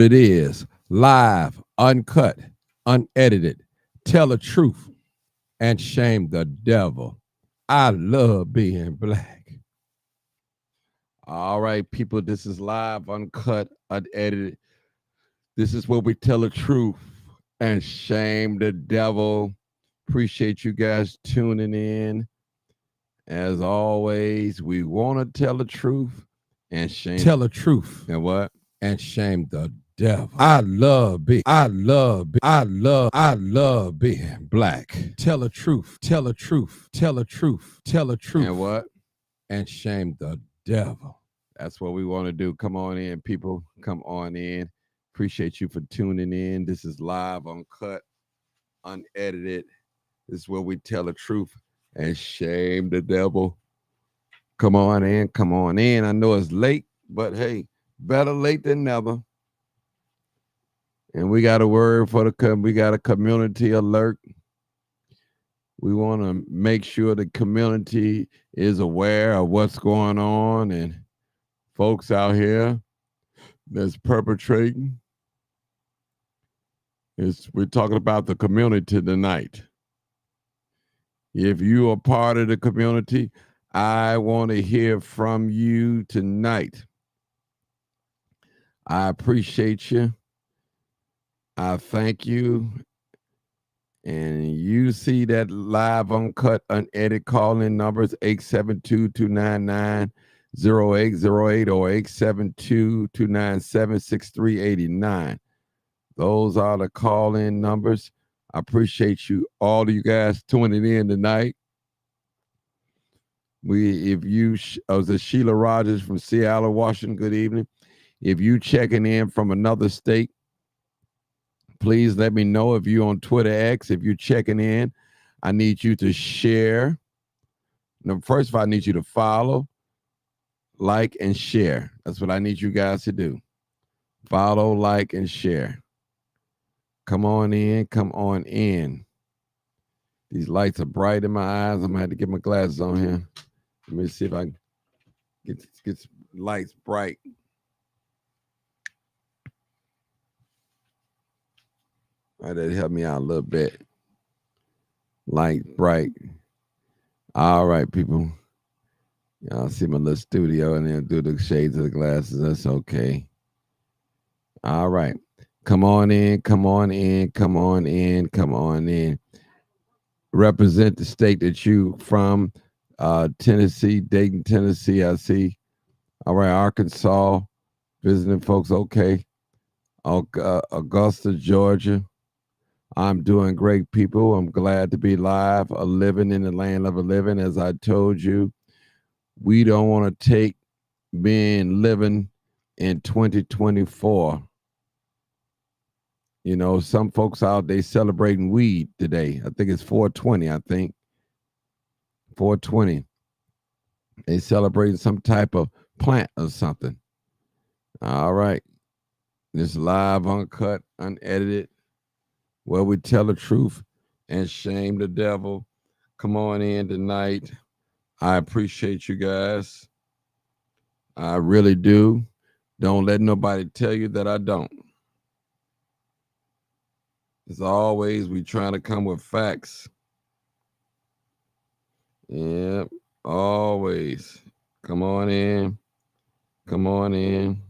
It is live, uncut, unedited. Tell the truth and shame the devil. I love being black. All right, people, this is live, uncut, unedited. This is where we tell the truth and shame the devil. Appreciate you guys tuning in. As always, we want to tell the truth and shame. Tell the truth. And what? And shame the devil. I love being black. Tell the truth. Tell the truth. Tell the truth. Tell the truth. And what? And shame the devil. That's what we want to do. Come on in, people. Come on in. Appreciate you for tuning in. This is live, uncut, unedited. This is where we tell the truth and shame the devil. Come on in. Come on in. I know it's late, but hey, better late than never. And we got a word for we got a community alert. We want to make sure the community is aware of what's going on and folks out here that's perpetrating. We're talking about the community tonight. If you are part of the community, I want to hear from you tonight. I appreciate you. I thank you. And you see that live, uncut, unedited call-in numbers, 872-299-0808 or 872-297-6389. Those are the call-in numbers. I appreciate you, all of you guys tuning in tonight. Was it Sheila Rogers from Seattle, Washington? Good evening. If you checking in from another state, please let me know. If you're on Twitter X, if you're checking in, I need you to share. Now, first of all, I need you to follow, like, and share. That's what I need you guys to do. Follow, like, and share. Come on in. Come on in. These lights are bright in my eyes. I'm going to have to get my glasses on here. Let me see if I can get lights bright. All right, that help me out a little bit. Light bright. All right, people. Y'all see my little studio and then do the shades of the glasses. That's okay. All right. Come on in. Come on in. Come on in. Come on in. Represent the state that you from. Tennessee, Dayton, Tennessee, I see. All right, Arkansas, visiting folks, okay. Augusta, Georgia. I'm doing great, people. I'm glad to be live, living in the land of a living. As I told you, we don't want to take being living in 2024. You know, some folks out there celebrating weed today. I think it's 420, I think. 420. They celebrating some type of plant or something. All right. This live, uncut, unedited, where we tell the truth and shame the devil. Come on in tonight. I appreciate you guys. I really do. Don't let nobody tell you that I don't. As always, we trying to come with facts. Yep, always. Come on in. Come on in.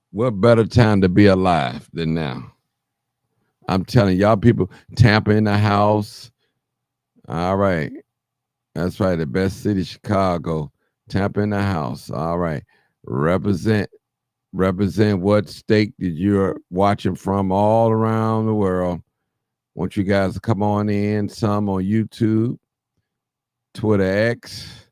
What better time to be alive than now? I'm telling y'all people, Tampa in the house. All right. That's right. The best city, Chicago. Tampa in the house. All right. Represent what state that you're watching from all around the world. Want you guys to come on in, some on YouTube, Twitter X,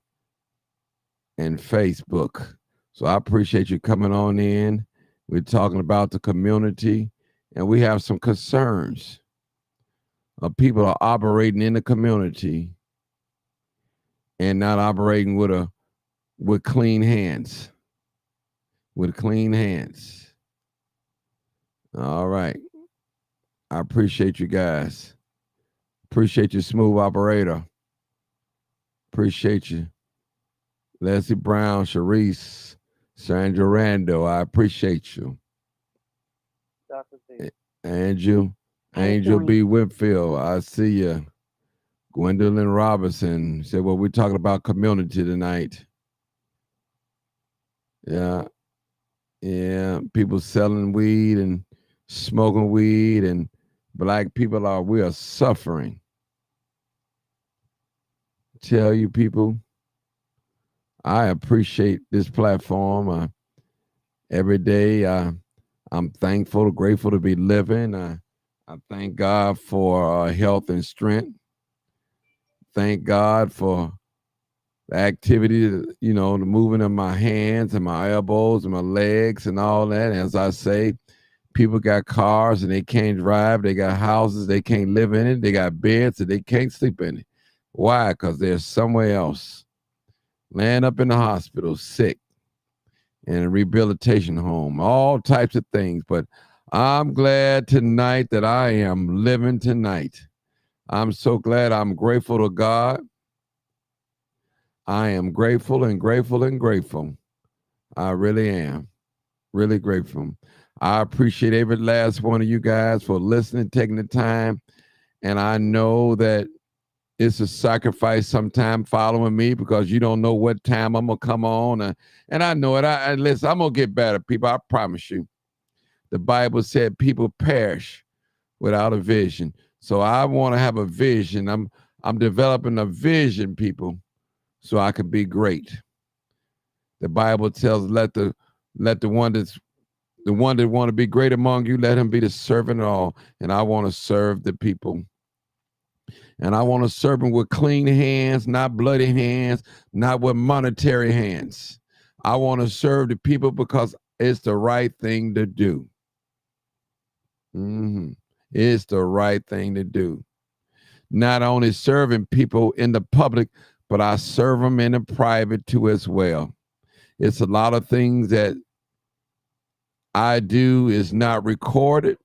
and Facebook. So I appreciate you coming on in. We're talking about the community, and we have some concerns of people are operating in the community and not operating with clean hands. With clean hands. All right. I appreciate you guys. Appreciate you, smooth operator. Appreciate you. Leslie Brown, Sharice, Sandra Rando, I appreciate you. Dr. Z. Angel, Angel Angeline. B. Whitfield, I see you. Gwendolyn Robinson said, well, we're talking about community tonight. Yeah, yeah. People selling weed and smoking weed, and black people we are suffering. Tell you people, I appreciate this platform. Every day, I'm thankful, grateful to be living. I thank God for health and strength. Thank God for the activity, the moving of my hands and my elbows and my legs and all that. As I say, people got cars and they can't drive. They got houses, they can't live in it. They got beds and they can't sleep in it. Why? Because they're somewhere else, laying up in the hospital, sick, in a rehabilitation home, all types of things. But I'm glad tonight that I am living tonight. I'm so glad. I'm grateful to God. I am grateful and grateful and grateful. I really am. Really grateful. I appreciate every last one of you guys for listening, taking the time. And I know that it's a sacrifice sometime following me because you don't know what time I'm going to come on. And I know it. Listen, I'm going to get better, people. I promise you. The Bible said people perish without a vision. So I want to have a vision. I'm developing a vision, people, so I can be great. The Bible tells let the one that want to be great among you, let him be the servant of all. And I want to serve the people. And I want to serve them with clean hands, not bloody hands, not with monetary hands. I want to serve the people because it's the right thing to do. It's the right thing to do. Not only serving people in the public, but I serve them in the private too as well. It's a lot of things that I do is not recorded.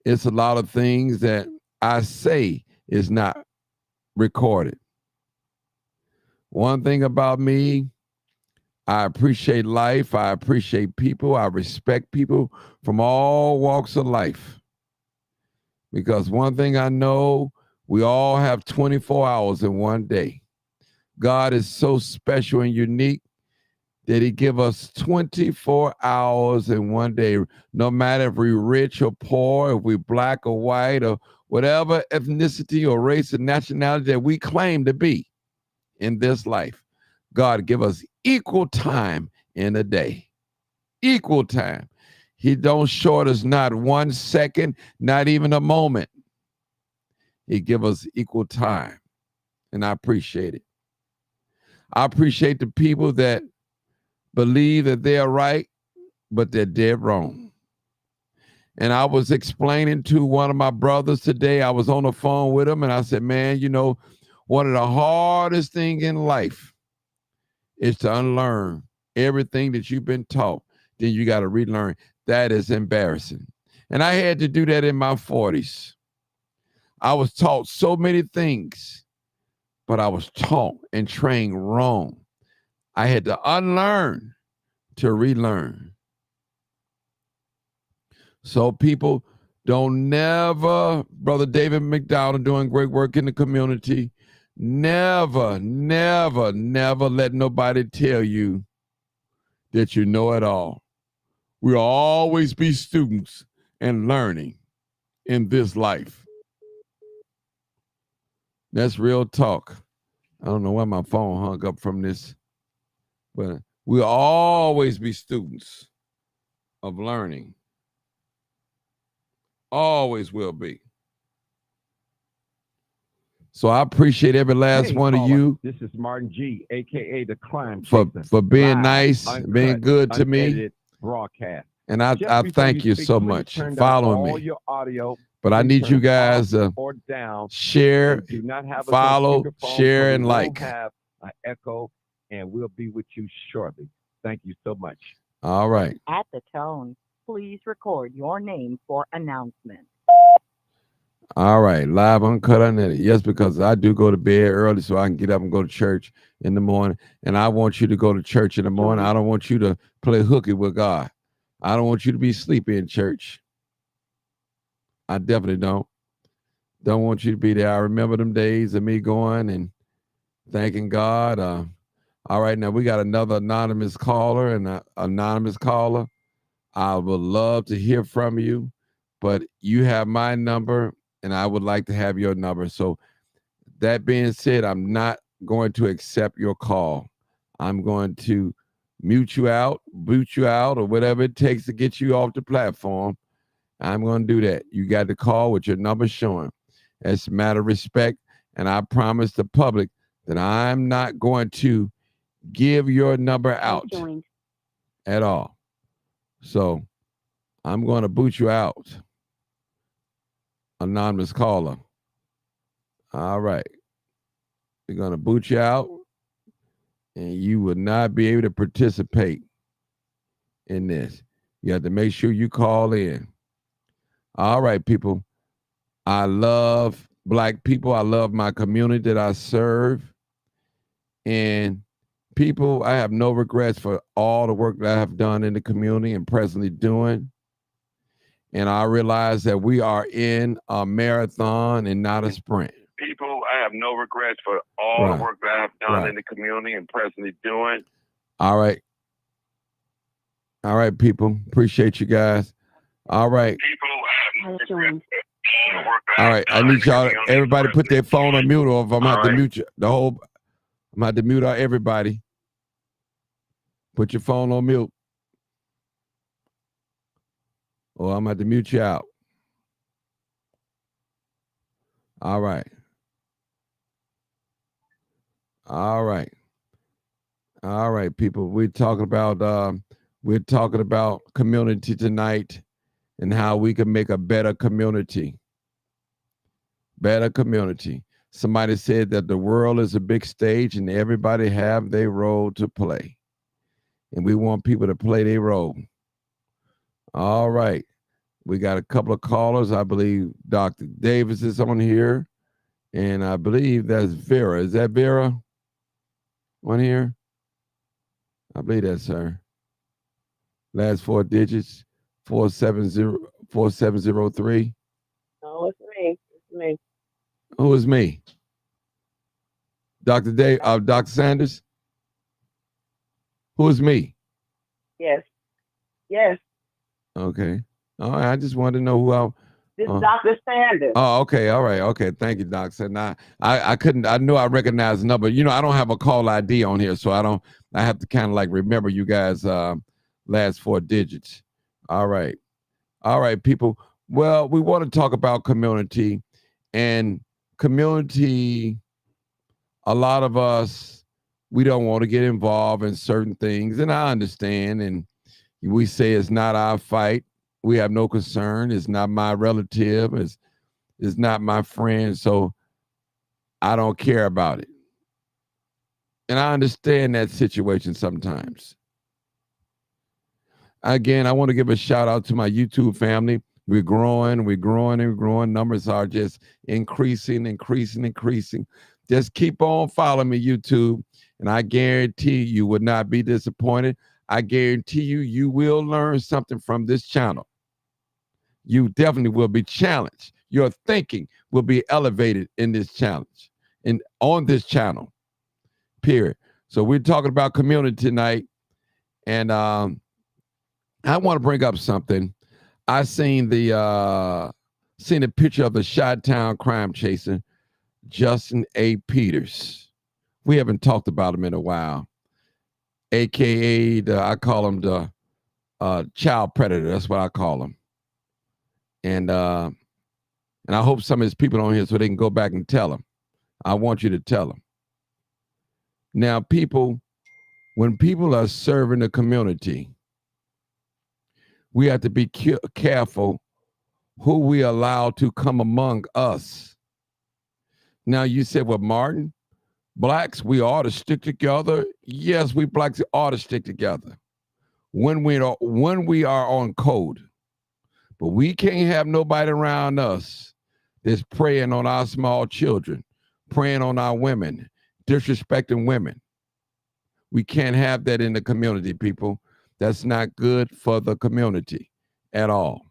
It's a lot of things that I say is not recorded. One thing about me, I appreciate life. I appreciate people. I respect people from all walks of life. Because one thing I know, we all have 24 hours in one day. God is so special and unique that he give us 24 hours in one day. No matter if we're rich or poor, if we're black or white, or whatever ethnicity or race or nationality that we claim to be in this life, God give us equal time in a day. Equal time. He don't short us not 1 second, not even a moment. He give us equal time. And I appreciate it. I appreciate the people that believe that they're right, but they're dead wrong. And I was explaining to one of my brothers today, I was on the phone with him, and I said, man, one of the hardest things in life is to unlearn everything that you've been taught. Then you got to relearn. That is embarrassing. And I had to do that in my 40s. I was taught so many things, but I was taught and trained wrong. I had to unlearn to relearn. So people don't never, Brother David McDowell doing great work in the community, never, never, never let nobody tell you that you know it all. We'll always be students and learning in this life. That's real talk. I don't know why my phone hung up from this, but we'll always be students of learning. Always will be. So I appreciate every last one of you. This is Martin G, aka the Climb for Chaser. being Live, nice, uncut, being good to me. unedited broadcast. And I Just before thank you speak, so please much turn down following all me. your audio. But I Please need turn you it guys off to or down. share, And do not have us on follow, speakerphone share, so and we like. won't have an echo, and we'll be with you shortly. Thank you so much. All right. At the tone, please record your name for announcement. All right, live uncut unedited. Yes, because I do go to bed early so I can get up and go to church in the morning. And I want you to go to church in the morning. I don't want you to play hooky with God. I don't want you to be sleepy in church. I definitely don't. Don't want you to be there. I remember them days of me going and thanking God. All right, now we got another anonymous caller and an anonymous caller. I would love to hear from you, but you have my number and I would like to have your number. So that being said, I'm not going to accept your call. I'm going to mute you out, boot you out, or whatever it takes to get you off the platform. I'm going to do that. You got the call with your number showing. It's a matter of respect. And I promise the public that I'm not going to give your number out at all. So I'm going to boot you out. Anonymous caller. All right. We're going to boot you out and you will not be able to participate in this. You have to make sure you call in. All right, people. I love Black people. I love my community that I serve. And people, I have no regrets for all the work that I have done in the community and presently doing. And I realize that we are in a marathon and not a sprint. People, I have no regrets for all the work that I have done in the community and presently doing. All right. All right, people. Appreciate you guys. All right. People, all right. I need y'all, everybody put their phone on mute, or if I'm going to have to mute you, I'm going to have to mute out everybody. Put your phone on mute, or I'm going to have to mute you out. All right. All right. All right, people. We're talking about community tonight and how we can make a better community. Better community. Somebody said that the world is a big stage and everybody have their role to play. And we want people to play their role. All right. We got a couple of callers. I believe Dr. Davis is on here. And I believe that's Vera. Is that Vera on here? I believe that's her. Last four digits, 4703. No, it's me. It's me. Who is me? Dr. Sanders? Who is me? Yes. Yes. Okay. All right. I just wanted to know who I. This is Dr. Sanders. Oh, okay. All right. Okay. Thank you, Doc. So now I couldn't. I knew I recognized the number. You know, I don't have a call ID on here, so I have to kind of like remember you guys' last four digits. All right. All right, people. Well, we want to talk about community, and community. A lot of us, we don't want to get involved in certain things, and I understand. And we say it's not our fight. We have no concern. It's not my relative. It's not my friend. So I don't care about it. And I understand that situation sometimes. Again, I want to give a shout out to my YouTube family. We're growing. Numbers are just increasing. Just keep on following me, YouTube. And I guarantee you would not be disappointed. I guarantee you will learn something from this channel. You definitely will be challenged. Your thinking will be elevated in this challenge and on this channel, period. So we're talking about community tonight. And I want to bring up something. I seen the picture of the Chi-Town crime chaser, Justin A. Peters. We haven't talked about him in a while. AKA I call him the child predator. That's what I call him. And I hope some of his people on here so they can go back and tell him. I want you to tell him. Now, people, when people are serving the community, we have to be careful who we allow to come among us. Now, you said, well, Martin, blacks, we ought to stick together. Yes, we blacks ought to stick together when we are on code. But we can't have nobody around us that's preying on our small children, preying on our women, disrespecting women. We can't have that in the community, people. That's not good for the community at all.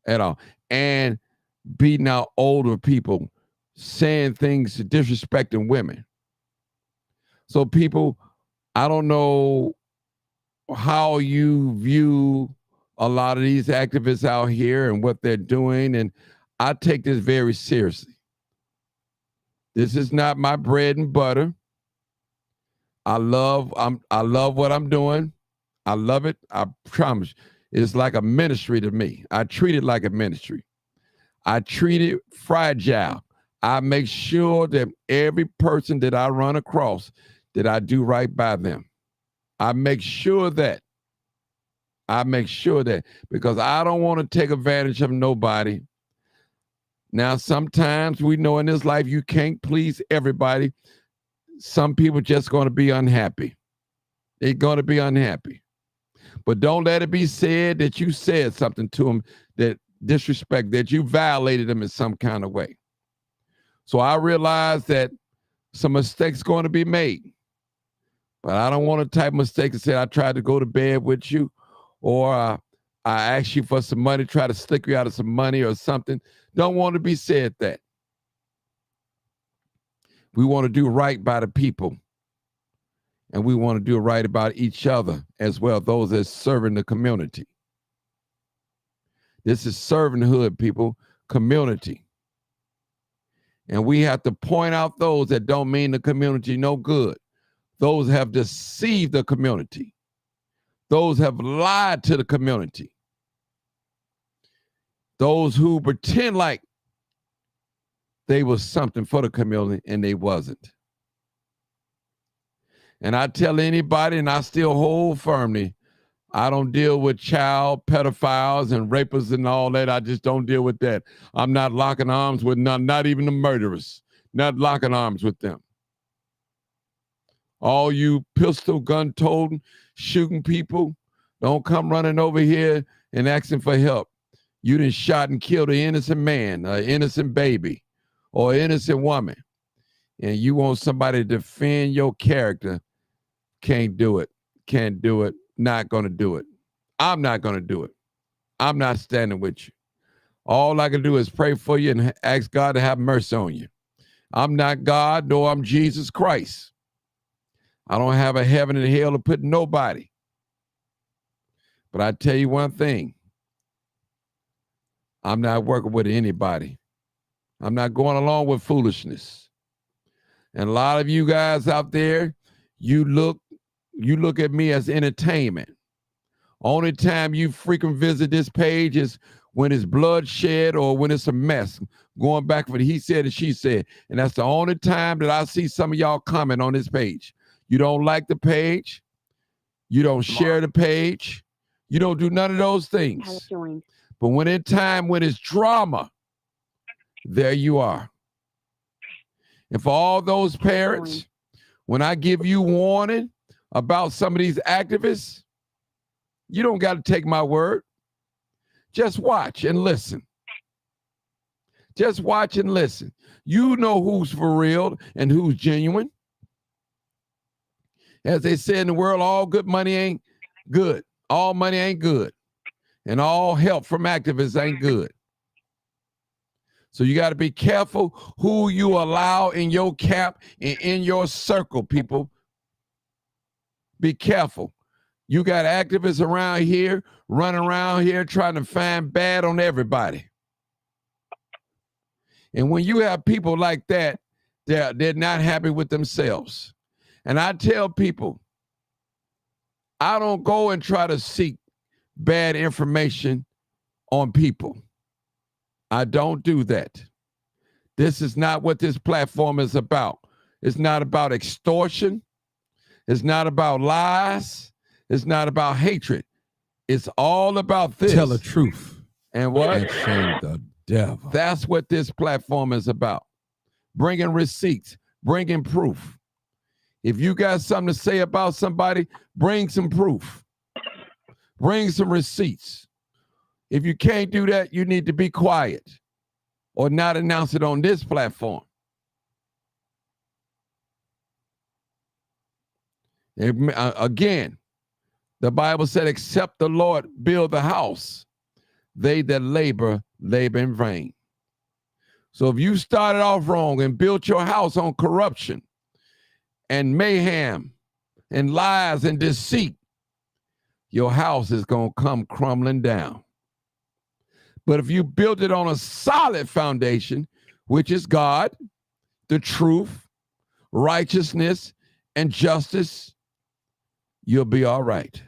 At all. And beating out older people, saying things, disrespecting women. So people, I don't know how you view a lot of these activists out here and what they're doing, and I take this very seriously. This is not my bread and butter. I love what I'm doing. I love it. I promise. It's like a ministry to me. I treat it like a ministry. I treat it fragile. I make sure that every person that I run across, that I do right by them. I make sure that. Because I don't want to take advantage of nobody. Now, sometimes we know in this life you can't please everybody. Some people just going to be unhappy. They're going to be unhappy. But don't let it be said that you said something to them that disrespect, that you violated them in some kind of way. So I realize that some mistakes going to be made. But I don't want to type mistake to say I tried to go to bed with you, or I asked you for some money, try to slick you out of some money or something. Don't want to be said that. We want to do right by the people. And we want to do right about each other as well, those that serving the community. This is servanthood, people, community. And we have to point out those that don't mean the community no good. Those have deceived the community. Those have lied to the community. Those who pretend like they was something for the community and they wasn't. And I tell anybody, and I still hold firmly, I don't deal with child pedophiles and rapists and all that. I just don't deal with that. I'm not locking arms with none, not even the murderers, not locking arms with them. All you pistol gun toting, shooting people, don't come running over here and asking for help. You done shot and killed an innocent man, an innocent baby, or an innocent woman. And you want somebody to defend your character. Can't do it. Can't do it. Not going to do it. I'm not going to do it. I'm not standing with you. All I can do is pray for you and ask God to have mercy on you. I'm not God, nor I'm Jesus Christ. I don't have a heaven and hell to put nobody. But I tell you one thing. I'm not working with anybody. I'm not going along with foolishness. And a lot of you guys out there, you look at me as entertainment. Only time you frequent visit this page is when it's bloodshed or when it's a mess. Going back for the he said and she said. And that's the only time that I see some of y'all comment on this page. You don't like the page. You don't share the page. You don't do none of those things. But when it's drama, there you are. And for all those parents, when I give you warning about some of these activists, you don't got to take my word. Just watch and listen. Just watch and listen. You know who's for real and who's genuine. As they say in the world, all good money ain't good. All money ain't good. And all help from activists ain't good. So you got to be careful who you allow in your camp and in your circle, people. Be careful. You got activists around here, running around here trying to find bad on everybody. And when you have people like that, they're not happy with themselves. And I tell people, I don't go and try to seek bad information on people. I don't do that. This is not what this platform is about. It's not about extortion. It's not about lies. It's not about hatred. It's all about this. Tell the truth. And what? And shame the devil. That's what this platform is about. Bringing receipts, bringing proof. If you got something to say about somebody, bring some proof. Bring some receipts. If you can't do that, you need to be quiet. or not announce it on this platform? Again, the Bible said, except the Lord build the house, they that labor in vain. So if you started off wrong and built your house on corruption and mayhem and lies and deceit, your house is going to come crumbling down. But if you build it on a solid foundation, which is God, the truth, righteousness, and justice, you'll be all right.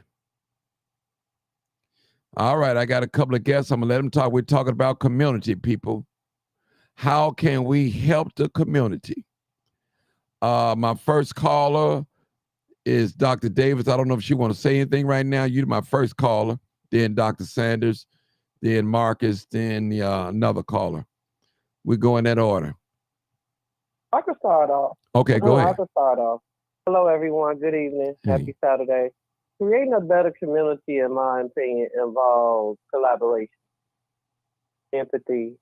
All right, I got a couple of guests. I'm going to let them talk. We're talking about community, people. How can we help the community? My first caller is Dr. Davis. I don't know if she want to say anything right now. You're my first caller, then Dr. Sanders, then Marcus, then another caller. We go in that order. I can start off. Okay, go ahead. I can start off. Hello, everyone. Good evening. Hey. Happy Saturday. Creating a better community, in my opinion, involves collaboration, empathy,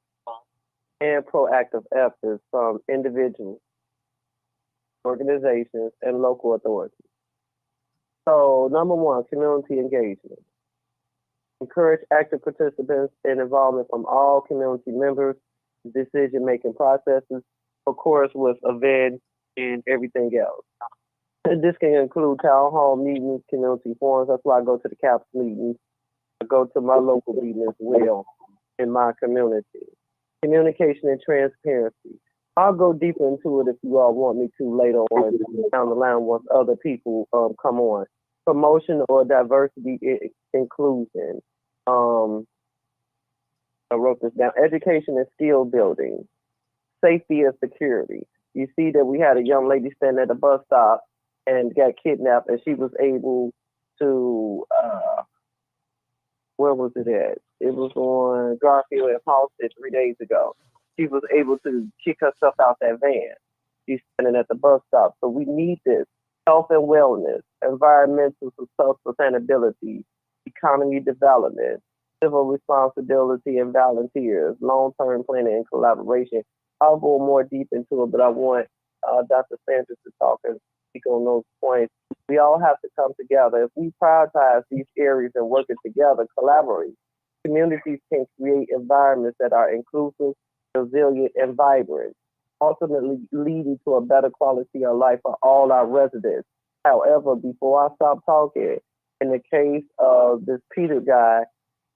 and proactive efforts from individuals, organizations, and local authorities. So, number one, community engagement. Encourage active participants and involvement from all community members, decision-making processes, of course, with events and everything else. And this can include town hall meetings, community forums. That's why I go to the CAPS meetings. I go to my local meeting as well in my community. Communication and transparency. I'll go deeper into it if you all want me to later on down the line once other people come on. Promotion or diversity inclusion. I wrote this down. Education and skill building. Safety and security. You see that we had a young lady standing at the bus stop and got kidnapped, and she was able to, where was it at? It was on Garfield and Halsted 3 days ago. She was able to kick herself out that van. She's standing at the bus stop. So we need this. Health and wellness, environmental sustainability, economy development, civil responsibility and volunteers, long-term planning and collaboration. I'll go more deep into it, but I want Dr. Sanders to talk and speak on those points. We all have to come together. If we prioritize these areas and work it together, collaborate, communities can create environments that are inclusive, resilient, and vibrant, ultimately leading to a better quality of life for all our residents. However, before I stop talking, in the case of this Peter guy,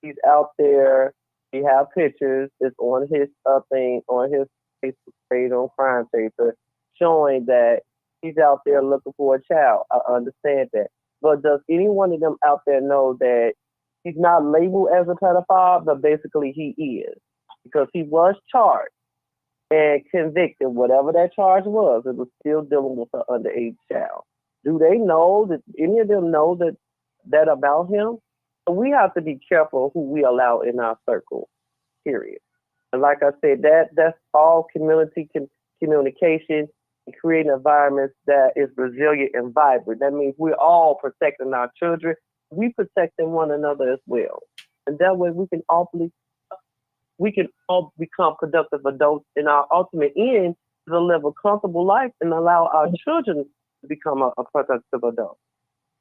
he's out there. We have pictures. It's on his thing, on his Facebook page, on Crime Chaser, showing that he's out there looking for a child. I understand that. But does any one of them out there know that he's not labeled as a pedophile, but basically he is? Because he was charged and convicted, whatever that charge was, it was still dealing with an underage child. Do they know that, any of them know that about him? So we have to be careful who we allow in our circle, period. And like I said, that's all community communication and creating environments that is resilient and vibrant. That means we're all protecting our children. We protecting one another as well. And that way we can all become productive adults, and our ultimate end is to live a comfortable life and allow our children to become a productive adult.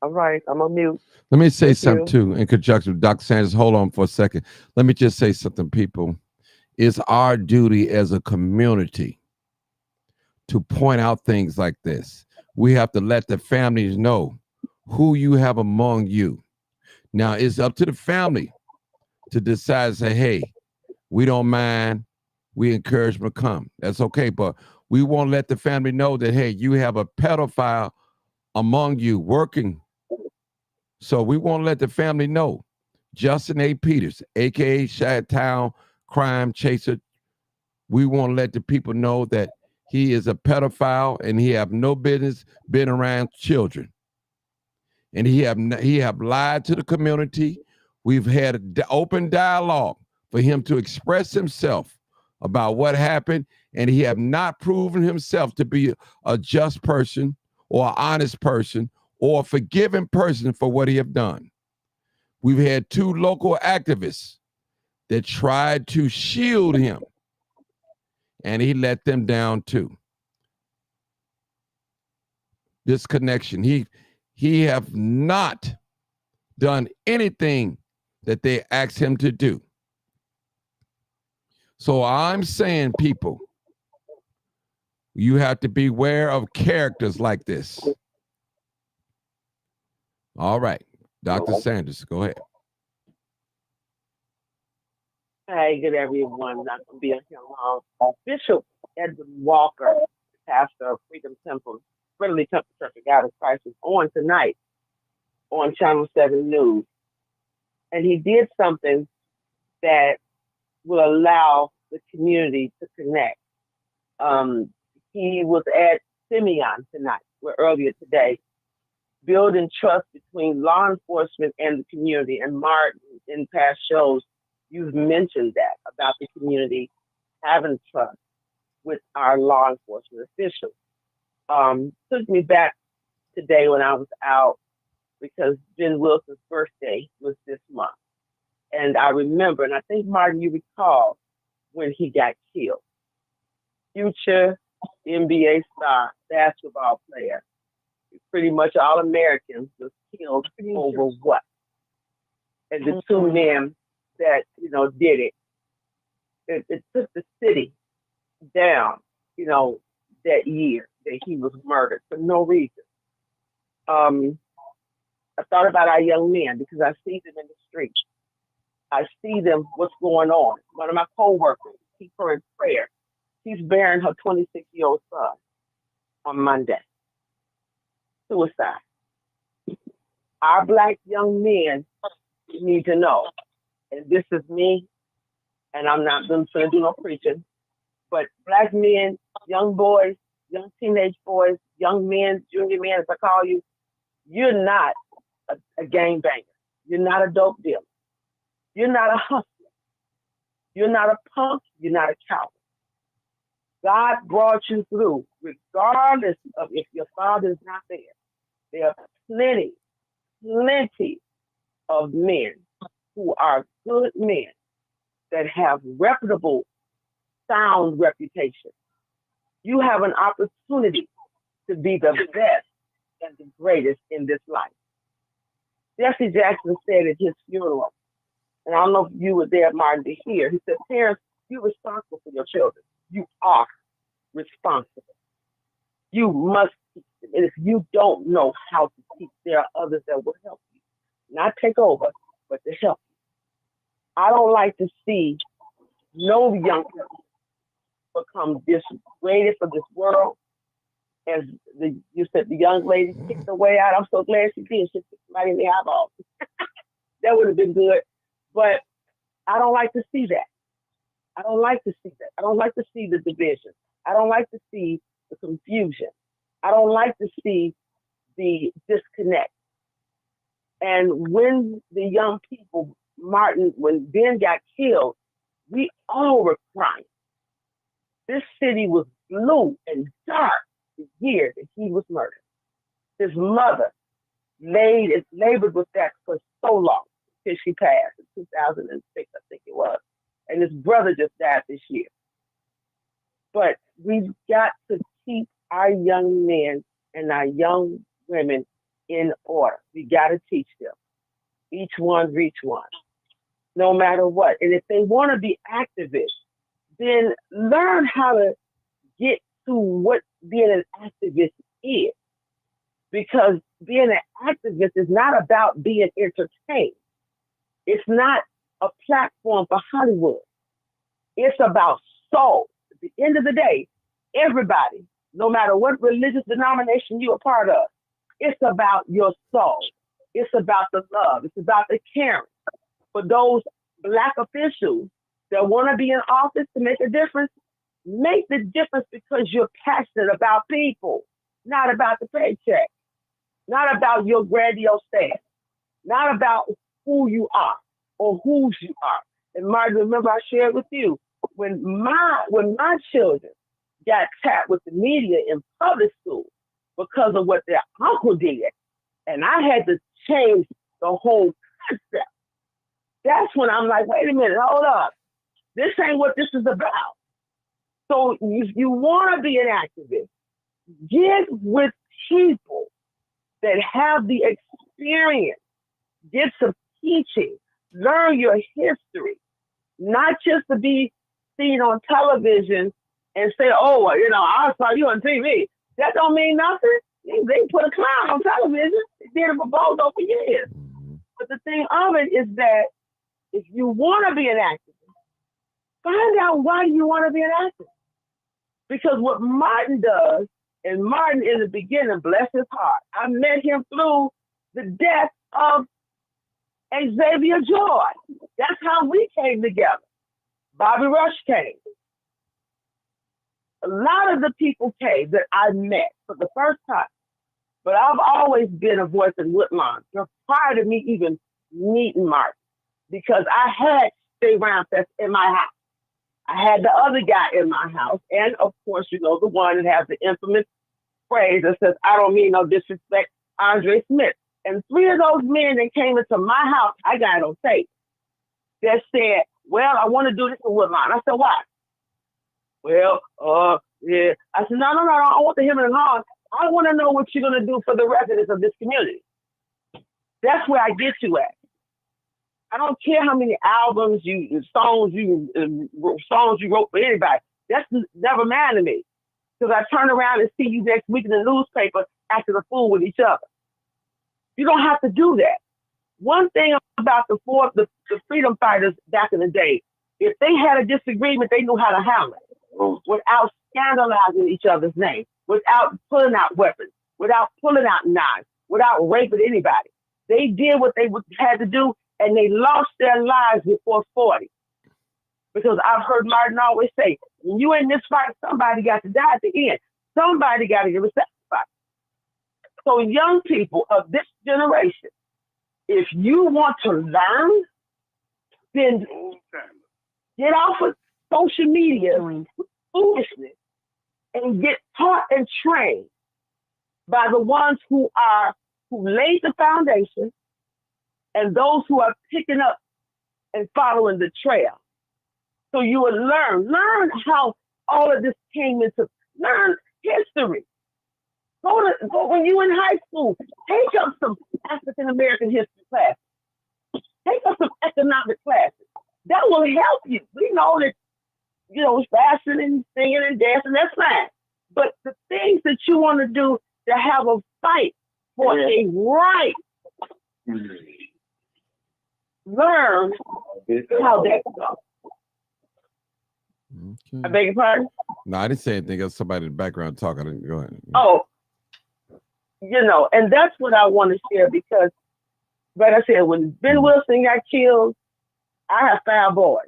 All right, I'm on mute. Let me say something too in conjunction with Dr. Sanders. Hold on for a second. Let me just say something, people. It's our duty as a community to point out things like this. We have to let the families know who you have among you. Now, it's up to the family to decide, say, hey, we don't mind. We encourage them to come. That's okay. But we won't let the family know that, hey, you have a pedophile among you working. So we won't let the family know. Justin A. Peters, a.k.a. Chi-Town Crime Chaser, we won't let the people know that he is a pedophile and he have no business being around children. And he have lied to the community. We've had an open dialogue for him to express himself about what happened, and he have not proven himself to be a just person or an honest person or a forgiving person for what he have done. We've had 2 local activists that tried to shield him and he let them down too. Disconnection. He have not done anything that they asked him to do. So I'm saying, people, you have to beware of characters like this. All right, Dr. Sanders, go ahead. Hey, good everyone. Not gonna be on here long. Bishop Edward Walker, pastor of Freedom Temple, Friendly Temple Church of God in Christ, was on tonight on Channel 7 News. And he did something that will allow the community to connect. He was at Simeon tonight, or earlier today, building trust between law enforcement and the community. And Martin, in past shows, you've mentioned that about the community having trust with our law enforcement officials. Took me back today when I was out because Ben Wilson's birthday was this month. And I remember, and I think, Martin, you recall when he got killed. Future NBA star, basketball player, pretty much all Americans, was killed over what? And the two men that, did it, it took the city down, that year that he was murdered for no reason. I thought about our young men because I see them in the streets. I see them, what's going on. One of my co-workers, keep her in prayer. She's bearing her 26-year-old son on Monday. Suicide. Our Black young men need to know, and this is me, and I'm not going to do no preaching, but Black men, young boys, young teenage boys, young men, junior men, as I call you, you're not a gangbanger. You're not a dope dealer. You're not a hustler. You're not a punk. You're not a coward. God brought you through, regardless of if your father's not there. There are plenty of men who are good men that have reputable, sound reputation. You have an opportunity to be the best and the greatest in this life. Jesse Jackson said at his funeral, and I don't know if you were there, Martin, to hear, he said, parents, you're responsible for your children. You are responsible. You must teach them. And if you don't know how to teach, there are others that will help you. Not take over, but to help you. I don't like to see no young person become disgraded for this world. As you said, the young lady kicked her way out. I'm so glad she did. She kicked somebody in the eyeball. That would have been good. But I don't like to see that. I don't like to see that. I don't like to see the division. I don't like to see the confusion. I don't like to see the disconnect. And when the young people, Martin, when Ben got killed, we all were crying. This city was blue and dark the year that he was murdered. His mother labored with that for so long till she passed in 2006, I think it was. And his brother just died this year. But we've got to keep our young men and our young women in order. We got to teach them. Each one reach one, no matter what. And if they want to be activists, then learn how to get to what being an activist is. Because being an activist is not about being entertained. It's not a platform for Hollywood. It's about soul. At the end of the day, everybody, no matter what religious denomination you're a part of, it's about your soul. It's about the love. It's about the caring. For those Black officials that want to be in office to make a difference, make the difference because you're passionate about people, not about the paycheck, not about your grandiose status, not about who you are or whose you are. And Martin, remember I shared with you, when my children got tapped with the media in public school because of what their uncle did, and I had to change the whole concept. That's when I'm like, wait a minute, hold up. This ain't what this is about. So if you want to be an activist, get with people that have the experience, get some teaching, learn your history, not just to be seen on television and say, oh, well, you know, I saw you on TV. That don't mean nothing. They put a clown on television. They did it for Bozo for years. But the thing of it is that if you want to be an activist, find out why you want to be an activist. Because what Martin does, and Martin in the beginning, bless his heart, I met him through the death of Xavier Joy. That's how we came together. Bobby Rush came. A lot of the people came that I met for the first time. But I've always been a voice in Woodlawn prior to me even meeting Martin, because I had Stay Round Fest in my house. I had the other guy in my house, and of course, you know, the one that has the infamous phrase that says, I don't mean no disrespect, Andre Smith. And 3 of those men that came into my house, I got it on tape, that said, well, I want to do this in Woodlawn. I said, why? Well, yeah. I said, no, I want the him and haw. I want to know what you're going to do for the residents of this community. That's where I get you at. I don't care how many albums songs you wrote for anybody. That's never matter to me. Because I turn around and see you next week in the newspaper acting a fool with each other. You don't have to do that. One thing about the freedom fighters back in the day, if they had a disagreement, they knew how to handle it without scandalizing each other's name, without pulling out weapons, without pulling out knives, without raping anybody. They did what they had to do, and they lost their lives before 40. Because I've heard Martin always say, when you in this fight, somebody got to die at the end. Somebody got to give a sacrifice. So young people of this generation, if you want to learn, then get off of social media foolishness and get taught and trained by the ones who laid the foundation and those who are picking up and following the trail. So you will learn how all of this came into, learn history. Go when you in high school, take up some African American history classes. Take up some economic classes. That will help you. We know that, you know, fashion and singing and dancing, that's fine. But the things that you want to do to have a fight for a right, learn how that goes. Okay. I beg your pardon? No, I didn't say anything else. Somebody in the background talking. I didn't go ahead. Oh, you know, and that's what I want to share because, like I said, when Ben Wilson got killed, I have 5 boys.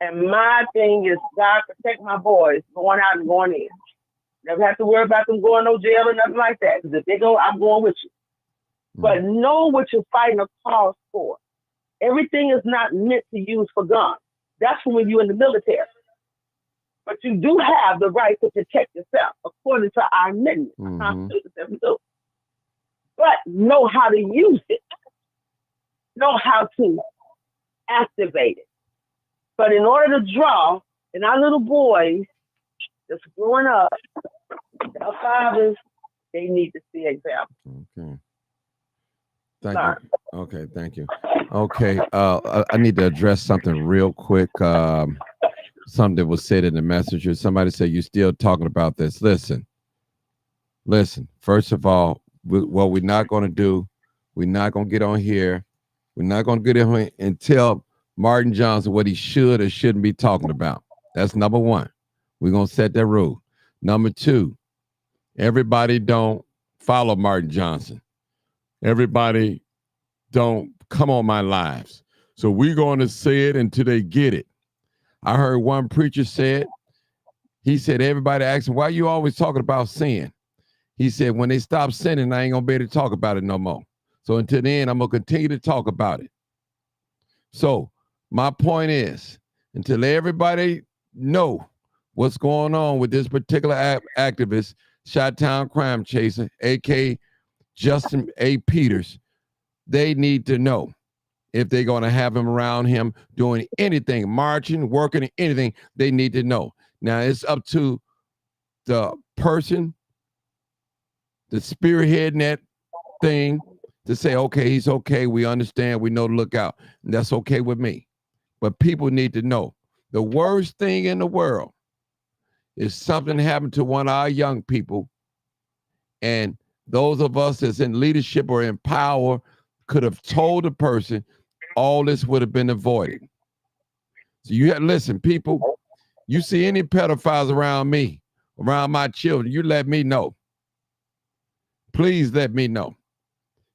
And my thing is, God protect my boys going out and going in. Never have to worry about them going to no jail or nothing like that. Because if they go, I'm going with you. But know what you're fighting a cause for. Everything is not meant to use for guns. That's when you're in the military. But you do have the right to protect yourself, according to our amendment, Constitution 72. But know how to use it. Know how to activate it. But in order to draw, and our little boys that's growing up, their fathers, they need to see examples. Okay. Thank you. Okay, thank you. Okay, I need to address something real quick. Something that was said in the messenger. Somebody said, you're still talking about this. Listen. First of all, what we're not going to do, we're not going to get on here. We're not going to get on here and tell Martin Johnson what he should or shouldn't be talking about. That's number one. We're going to set that rule. Number 2, everybody don't follow Martin Johnson. Everybody don't come on my lives. So we're going to say it until they get it. I heard one preacher said, he said, everybody asked him, why you always talking about sin? He said, when they stop sinning, I ain't going to be able to talk about it no more. So until then, I'm going to continue to talk about it. So my point is, until everybody know what's going on with this particular activist, Chi-Town crime chaser, a.k.a. Justin A. Peters, they need to know. if they're going to have him around him doing anything, marching, working, anything, they need to know. Now, it's up to the person, the spearheading that thing, to say, okay, he's okay. We understand. We know to look out. And that's okay with me. But people need to know the worst thing in the world is something happened to one of our young people. And those of us that's in leadership or in power could have told the person, all this would have been avoided. So you have, listen, people, you see any pedophiles around me, around my children, you let me know. Please let me know.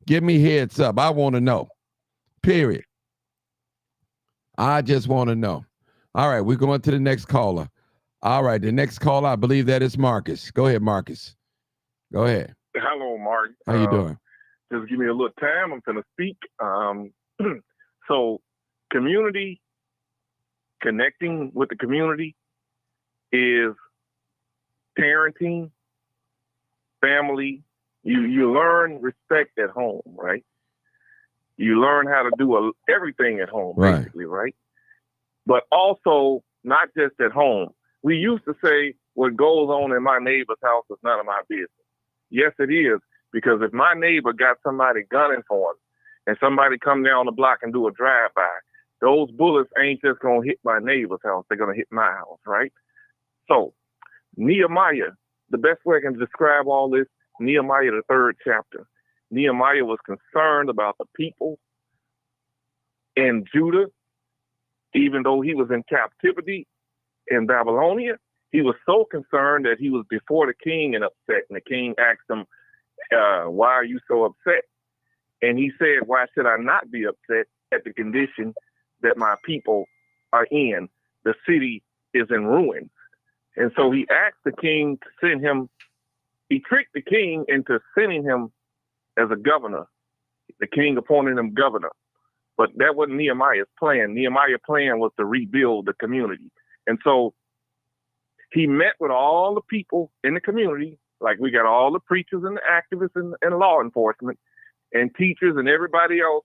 Give me heads up. I want to know. Period. I just want to know. All right, we're going to the next caller. All right, the next caller, I believe that is Marcus. Go ahead, Marcus. Go ahead. Hello, Mark. How you doing? Just give me a little time. I'm going to speak. So community, connecting with the community is parenting, family. You learn respect at home, right? You learn how to do everything at home, Right. basically, right? But also not just at home. We used to say what goes on in my neighbor's house is none of my business. Yes, it is, because if my neighbor got somebody gunning for him and somebody come down the block and do a drive-by, those bullets ain't just going to hit my neighbor's house. They're going to hit my house, right? So Nehemiah, the best way I can describe all this, Nehemiah, the 3rd chapter. Nehemiah was concerned about the people in Judah, even though he was in captivity in Babylonia. He was so concerned that he was before the king and upset. And the king asked him, why are you so upset? And he said, why should I not be upset at the condition that my people are in? The city is in ruins. And so he asked the king to send him. He tricked the king into sending him as a governor. The king appointed him governor. But that wasn't Nehemiah's plan. Nehemiah's plan was to rebuild the community. And so he met with all the people in the community, like we got all the preachers and the activists and law enforcement and teachers and everybody else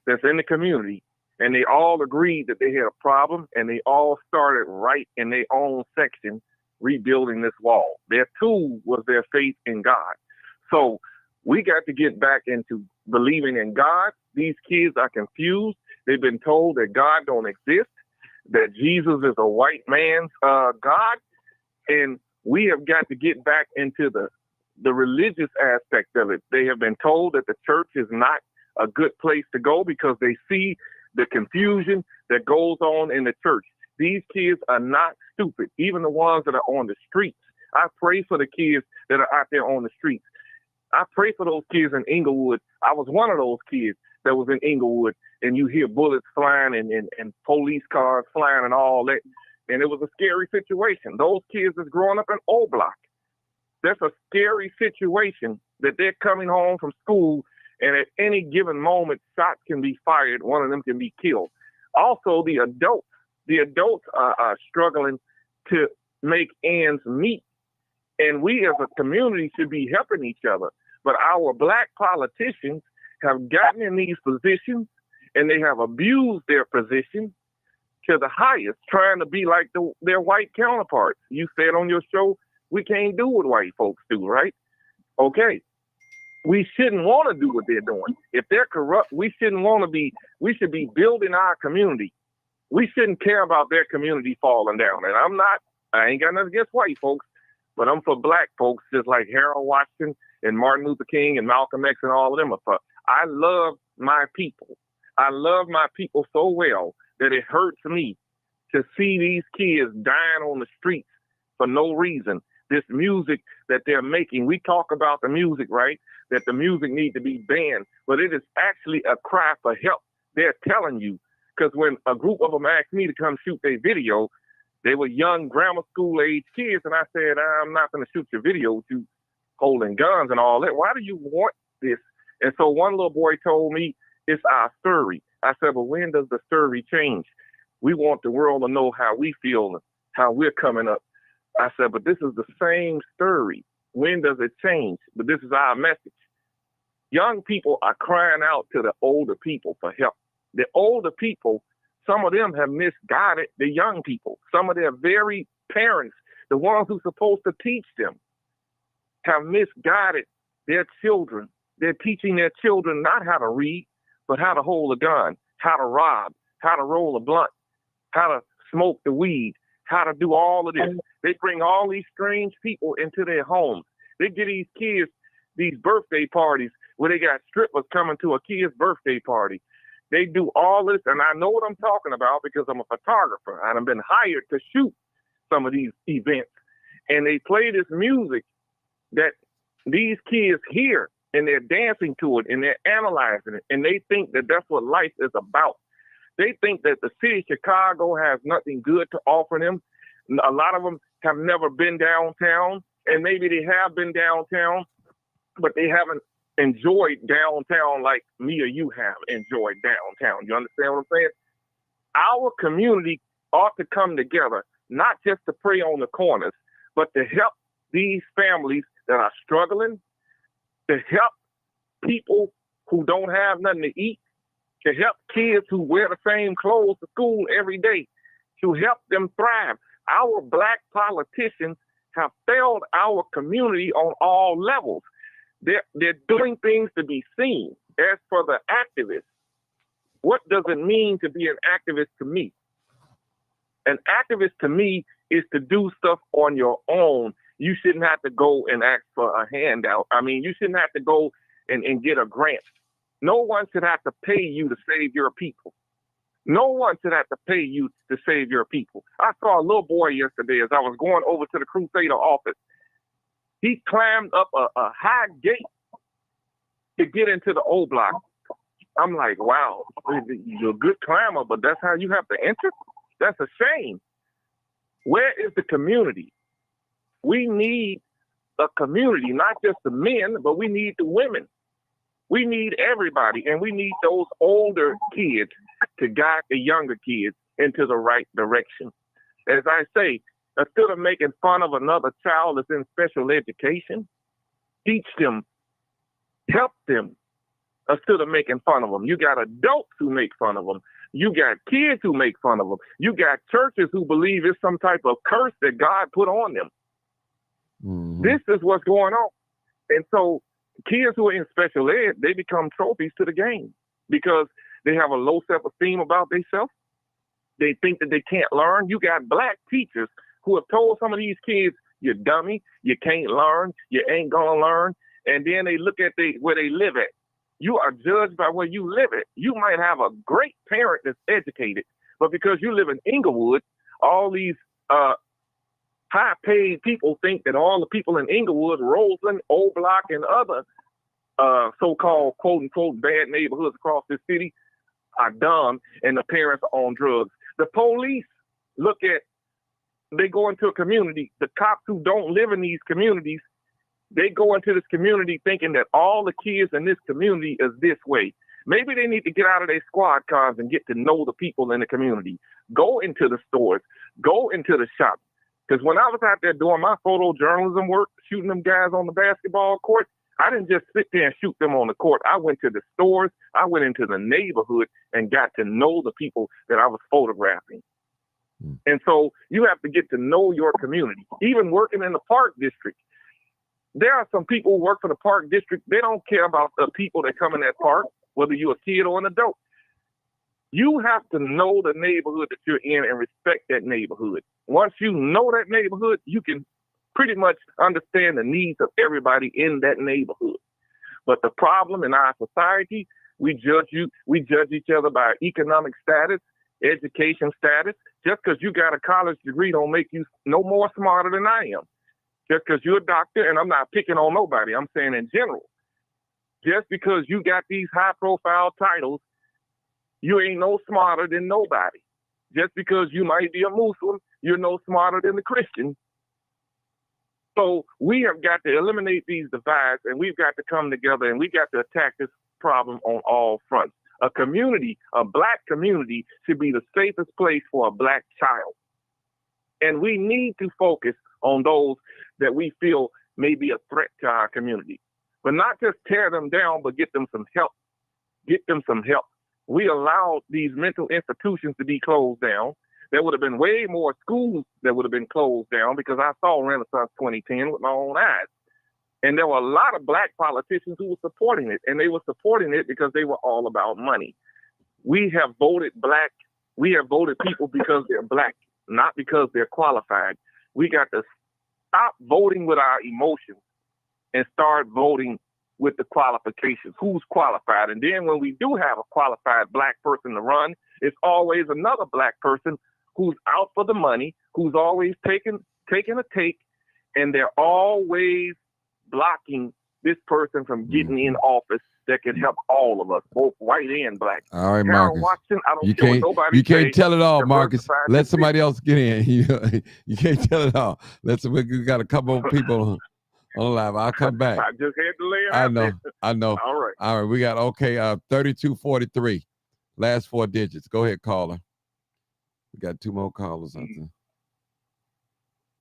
that's in the community. And they all agreed that they had a problem, and they all started right in their own section rebuilding this wall. Their tool was their faith in God. So we got to get back into believing in God. These kids are confused. They've been told that God don't exist, that Jesus is a white man's God. And we have got to get back into the religious aspect of it. They have been told that the church is not a good place to go because they see the confusion that goes on in the church. These kids are not stupid, even the ones that are on the streets. I pray for the kids that are out there on the streets. I pray for those kids in Inglewood. I was one of those kids that was in Inglewood, and you hear bullets flying and police cars flying and all that. And it was a scary situation. Those kids is growing up in O Block. That's a scary situation that they're coming home from school, and at any given moment, shots can be fired. One of them can be killed. Also, the adults are struggling to make ends meet. And we as a community should be helping each other. But our black politicians have gotten in these positions, and they have abused their position to the highest, trying to be like their white counterparts. You said on your show, we can't do what white folks do, right? Okay. We shouldn't want to do what they're doing. If they're corrupt, we shouldn't want to be. We should be building our community. We shouldn't care about their community falling down. And I ain't got nothing against white folks, but I'm for black folks, just like Harold Washington and Martin Luther King and Malcolm X and all of them are for. I love my people. I love my people so well that it hurts me to see these kids dying on the streets for no reason. This music that they're making, we talk about the music, right? That the music needs to be banned, but it is actually a cry for help. They're telling you, because when a group of them asked me to come shoot their video, they were young grammar school age kids, and I said, I'm not going to shoot your video with you holding guns and all that. Why do you want this? And so one little boy told me, it's our story. I said, but when does the story change? We want the world to know how we feel and how we're coming up. I said, but this is the same story. When does it change? But this is our message. Young people are crying out to the older people for help. The older people, some of them have misguided the young people. Some of their very parents, the ones who's supposed to teach them, have misguided their children. They're teaching their children not how to read, but how to hold a gun, how to rob, how to roll a blunt, how to smoke the weed, how to do all of this. They bring all these strange people into their homes. They get these kids these birthday parties where they got strippers coming to a kid's birthday party. They do all this, and I know what I'm talking about because I'm a photographer. I've been hired to shoot some of these events. And they play this music that these kids hear, and they're dancing to it, and they're analyzing it, and they think that that's what life is about. They think that the city of Chicago has nothing good to offer them. A lot of them have never been downtown, and maybe they have been downtown, but they haven't enjoyed downtown like me or you have enjoyed downtown. You understand what I'm saying? Our community ought to come together, not just to pray on the corners, but to help these families that are struggling, to help people who don't have nothing to eat, to help kids who wear the same clothes to school every day, to help them thrive. Our black politicians have failed our community on all levels. They're doing things to be seen. As for the activists, what does it mean to be an activist to me? An activist to me is to do stuff on your own. You shouldn't have to go and ask for a handout. I mean, you shouldn't have to go and get a grant. No one should have to pay you to save your people. No one should have to pay you to save your people. I saw a little boy yesterday as I was going over to the Crusader office. He climbed up a high gate to get into the O block. I'm like, wow, you're a good climber, but that's how you have to enter? That's a shame. Where is the community? We need a community, not just the men, but we need the women. We need everybody, and we need those older kids to guide the younger kids into the right direction. As I say, instead of making fun of another child that's in special education, teach them, help them, instead of making fun of them. You got adults who make fun of them. You got kids who make fun of them. You got churches who believe it's some type of curse that God put on them. Mm-hmm. This is what's going on. And so kids who are in special ed, they become trophies to the game because they have a low self-esteem about themselves. They think that they can't learn. You got black teachers who have told some of these kids, you're dummy, you can't learn, you ain't gonna learn. And then they look at where they live at. You are judged by where you live at. You might have a great parent that's educated, but because you live in Inglewood, all these high-paid people think that all the people in Inglewood, Roseland, Old Block, and other so-called quote-unquote bad neighborhoods across this city are dumb and the parents are on drugs. The police they go into a community, the cops who don't live in these communities, they go into this community thinking that all the kids in this community is this way. Maybe they need to get out of their squad cars and get to know the people in the community. Go into the stores, go into the shops. Because when I was out there doing my photojournalism work, shooting them guys on the basketball court, I didn't just sit there and shoot them on the court. I went to the stores, I went into the neighborhood and got to know the people that I was photographing. And so you have to get to know your community. Even working in the park district, there are some people who work for the park district. They don't care about the people that come in that park, whether you're a kid or an adult. You have to know the neighborhood that you're in and respect that neighborhood. Once you know that neighborhood, you can pretty much understand the needs of everybody in that neighborhood. But the problem in our society, we judge each other by economic status, education status. Just because you got a college degree don't make you no more smarter than I am. Just because you're a doctor, and I'm not picking on nobody, I'm saying in general. Just because you got these high-profile titles, you ain't no smarter than nobody. Just because you might be a Muslim, you're no smarter than the Christian. So we have got to eliminate these divides, and we've got to come together, and we've got to attack this problem on all fronts. A community, a black community, should be the safest place for a black child. And we need to focus on those that we feel may be a threat to our community. But not just tear them down, but get them some help. Get them some help. we allowed these mental institutions to be closed down. There would have been way more schools that would have been closed down, because I saw Renaissance 2010 with my own eyes. And there were a lot of black politicians who were supporting it, and they were supporting it because they were all about money. We have voted black. We have voted people because they're black, not because they're qualified. We got to stop voting with our emotions and start voting with the qualifications. Who's qualified? And then when we do have a qualified black person to run, it's always another black person who's out for the money, who's always taking a take, and they're always blocking this person from getting in office that can help all of us, both white and black. All right, Harold Marcus. Washington, I don't You care what can't. nobody You can't say, tell it all, Marcus. diversified Let this somebody else get in. You can't tell it all. We got a couple of people on live. I'll come back. I just had to lay it I out know. there. I know. All right. All right. We got 3243. Last 4 digits. Go ahead, caller. We got 2 more callers. I think.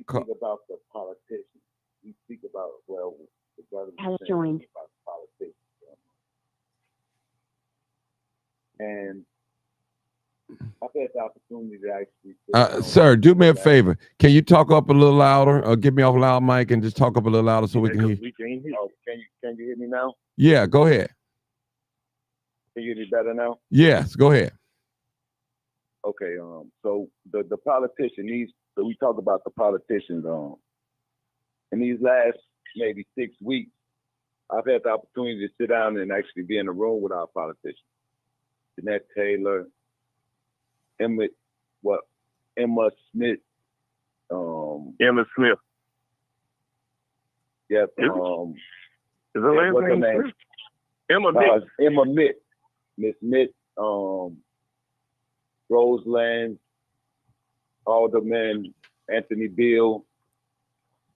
Speak about the politicians. We speak about, well, the brother Has was saying joined. about the politicians. And I've had the opportunity to actually sit down Sir, do me a with that. favor. Can you talk up a little louder, or get me off loud mic and just talk up a little louder so we can hear? We can't hear. Oh, can you hear me now? Yeah, go ahead. Can you hear me better now? Yes, go ahead. Okay, so the politician, so we talk about the politicians, in these last maybe 6 weeks, I've had the opportunity to sit down and actually be in a room with our politicians. Jeanette Taylor, Emma Smith, Emma Smith. yep, Is her last what's her name name? Smith? Emma Mitt. Emma Mitt, Miss Mitt, Roseland, Alderman, Anthony Beal,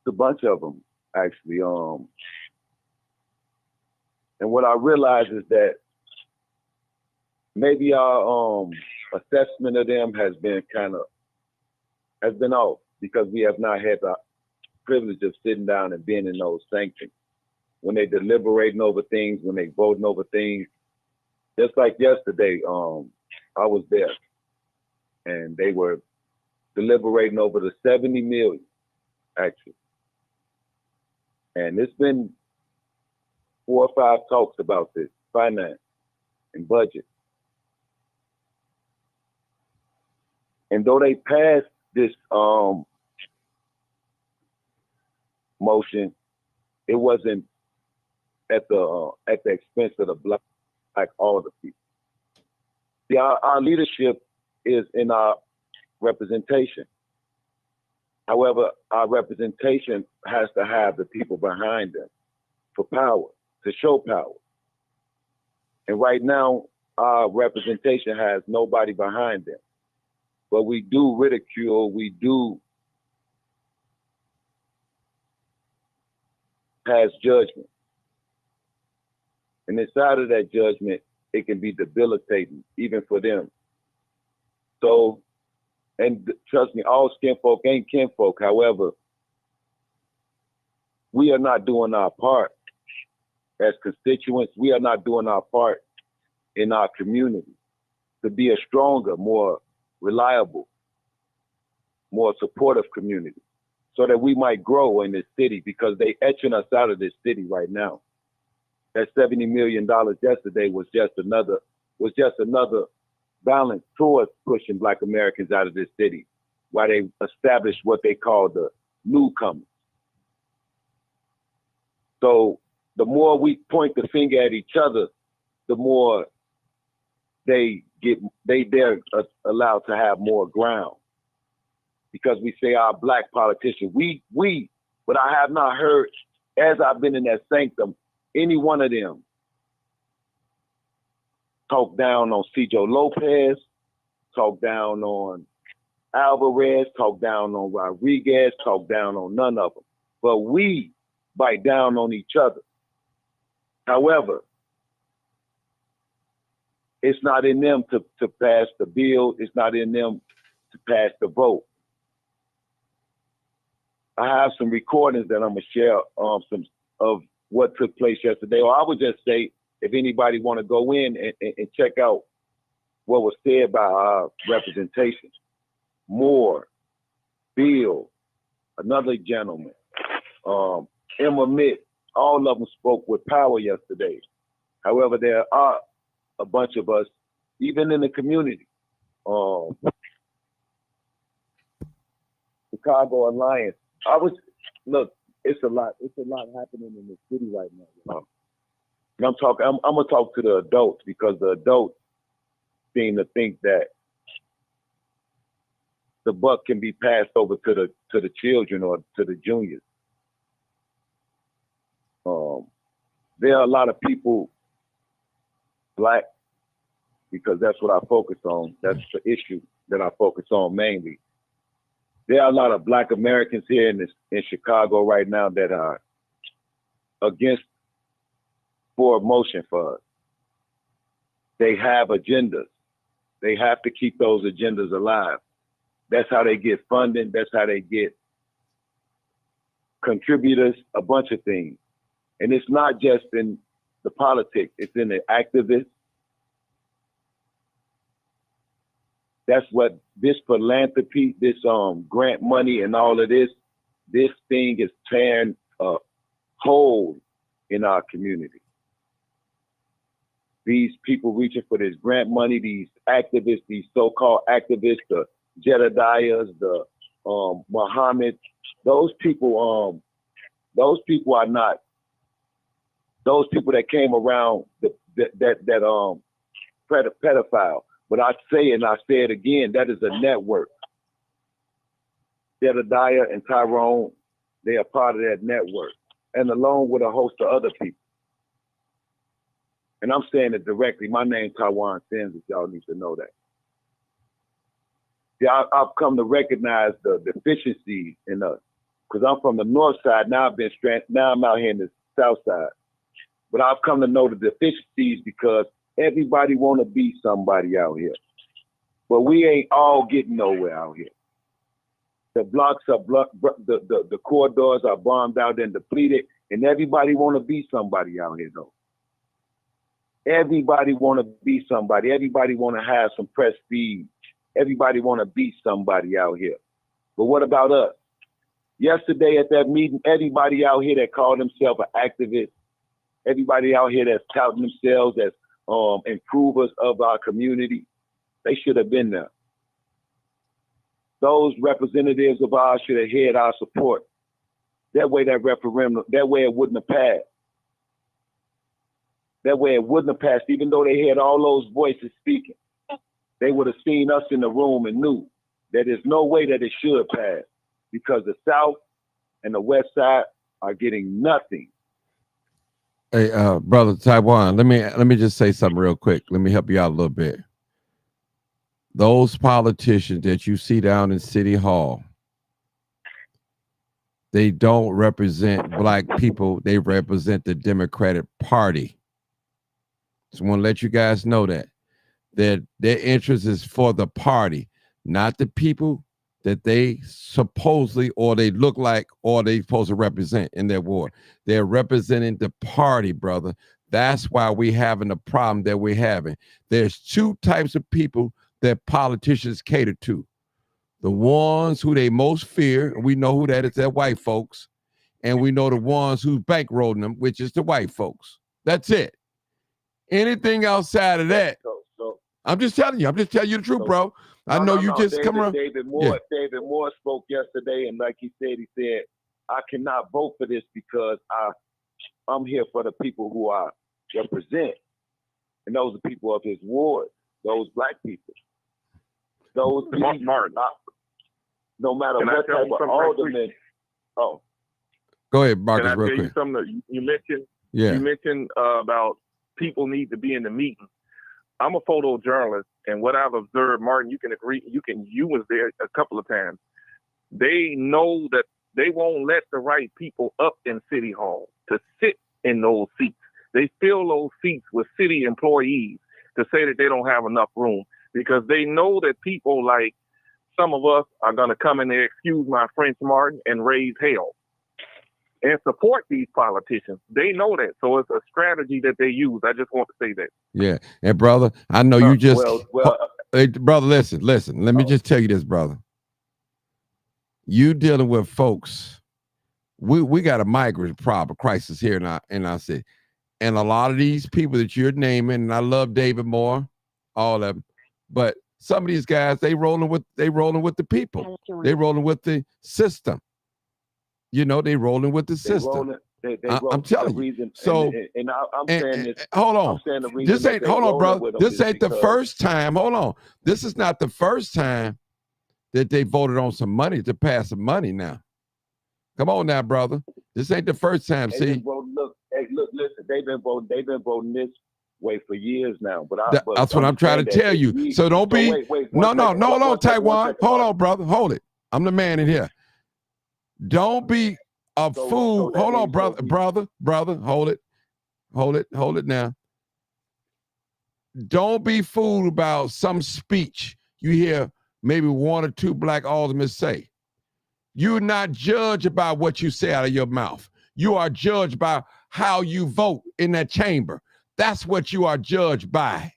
a bunch of them actually. And what I realize is that maybe our assessment of them has been off, because we have not had the privilege of sitting down and being in those sanctions when they deliberating over things, when they voting over things. Just like yesterday, I was there, and they were deliberating over the 70 million, actually. And it's been 4 or 5 talks about this, finance and budget. And though they passed this motion, it wasn't at the expense of the black, like all the people. See, our leadership is in our representation. However, our representation has to have the people behind them for power, to show power. And right now, our representation has nobody behind them. But we do ridicule, we do pass judgment. And inside of that judgment, it can be debilitating, even for them. So, and trust me, all skin folk ain't kinfolk. However, we are not doing our part as constituents. We are not doing our part in our community to be a stronger, more reliable, more supportive community, so that we might grow in this city, because they etching us out of this city right now. That $70 million yesterday was just another balance towards pushing Black Americans out of this city, while they established what they call the newcomers. So the more we point the finger at each other, the more they're allowed to have more ground. Because we say our Black politicians, but I have not heard, as I've been in that sanctum, any one of them talk down on Cjo Lopez, talk down on Alvarez, talk down on Rodriguez, talk down on none of them. But we bite down on each other. However, it's not in them to pass the bill. It's not in them to pass the vote. I have some recordings that I'm gonna share some of what took place yesterday. Or I would just say, if anybody want to go in and check out what was said by our representation. Moore, Bill, another gentleman, Emma Mitt, all of them spoke with power yesterday. However, there are a bunch of us, even in the community. Chicago Alliance. It's a lot happening in the city right now. And I'm gonna talk to the adults, because the adults seem to think that the buck can be passed over to the children or to the juniors. There are a lot of people, Black, because that's what I focus on. That's the issue that I focus on mainly. There are a lot of Black Americans here in Chicago right now that are against for motion for us. They have agendas. They have to keep those agendas alive. That's how they get funding. That's how they get contributors, a bunch of things. And it's not just in the politics, it's in the activists. That's what this philanthropy, this grant money and all of this thing is tearing a hole in our community. These people reaching for this grant money, these activists, these so-called activists, the Jedediahs, the Muhammad, those people are not, those people that came around that pedophile. But I say, and I say it again, that is a network. Jedediah and Tyrone, they are part of that network, and along with a host of other people. And I'm saying it directly. My name's Taiwan Sims, if y'all need to know that. Yeah, I've come to recognize the deficiencies in us, because I'm from the north side. Now I'm out here in the south side. But I've come to know the deficiencies because everybody want to be somebody out here. But we ain't all getting nowhere out here. The blocks are the corridors are bombed out and depleted, and everybody want to be somebody out here though. Everybody want to be somebody. Everybody want to have some prestige. Everybody want to be somebody out here. But what about us? Yesterday at that meeting, everybody out here that called themselves an activist, everybody out here that's touting themselves as improvers of our community, they should have been there. Those representatives of ours should have had our support. That way that referendum, that way it wouldn't have passed. That way it wouldn't have passed, even though they had all those voices speaking. They would have seen us in the room and knew that there's no way that it should pass, because the South and the West Side are getting nothing. Hey, brother Taiwan, let me just say something real quick. Let me help you out a little bit. Those politicians that you see down in City Hall, they don't represent Black people. They represent the Democratic Party. Just want to let you guys know that their interest is for the party, not the people that they supposedly, or they look like, or they supposed to represent in their ward. They're representing the party, brother. That's why we're having the problem that we're having. There's two types of people that politicians cater to. The ones who they most fear, and we know who that is, they're white folks. And we know the ones who's bankrolling them, which is the white folks. That's it. Anything outside of that, I'm just telling you the truth, bro. I know you just come around. David Moore spoke yesterday, and like he said, I cannot vote for this because I'm here for the people who I represent. And those are people of his ward, those Black people. Those Martin. No matter what type of alderman. Oh. Go ahead, Marcus, Can I real tell quick. you something that you mentioned? Yeah. You mentioned about people need to be in the meeting. I'm a photojournalist, and what I've observed, Martin, you can agree, you was there a couple of times. They know that they won't let the right people up in City Hall to sit in those seats. They fill those seats with city employees to say that they don't have enough room, because they know that people like some of us are going to come in there, excuse my French, Martin, and raise hell. and support these politicians. They know that. So it's a strategy that they use. I just want to say that. Yeah. And brother, I know you just well, hey, brother, listen. Let me just tell you this, brother. You dealing with folks. We got a migrant problem crisis here in our city. And a lot of these people that you're naming, and I love David Moore, all of them, but some of these guys, they rolling with the people. They rolling with the system. You know, they rolling with the system. I'm telling you. So, I'm saying this. Hold on. I'm saying the reason This ain't, hold on, brother. This ain't the first time. Hold on. This is not the first time that they voted on some money to pass some money now. Come on now, brother. This ain't the first time. See, look, listen. They've been voting this way for years now. But that's what I'm trying to tell you. So don't be. No, hold on, Taiwan. Hold on, brother. Hold it. I'm the man in here. Don't be a fool. Hold on, brother. Hold it now. Don't be fooled about some speech you hear maybe one or two black aldermen say. You're not judged by what you say out of your mouth. You are judged by how you vote in that chamber. That's what you are judged by.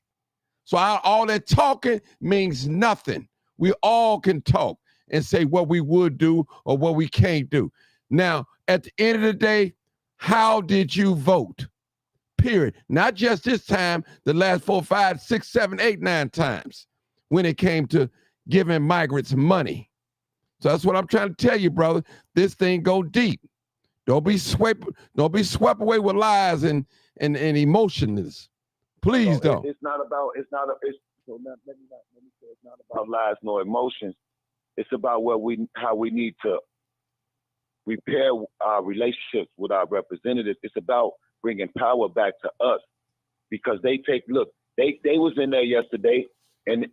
So all that talking means nothing. We all can talk and say what we would do or what we can't do. Now, at the end of the day, how did you vote? Period. Not just this time, the last 4, 5, 6, 7, 8, 9 times when it came to giving migrants money. So that's what I'm trying to tell you, brother. This thing go deep. Don't be swept away with lies and emotionless. Please don't. Let me say it's not about lies nor emotions. It's about how we need to repair our relationships with our representatives. It's about bringing power back to us, because they was in there yesterday and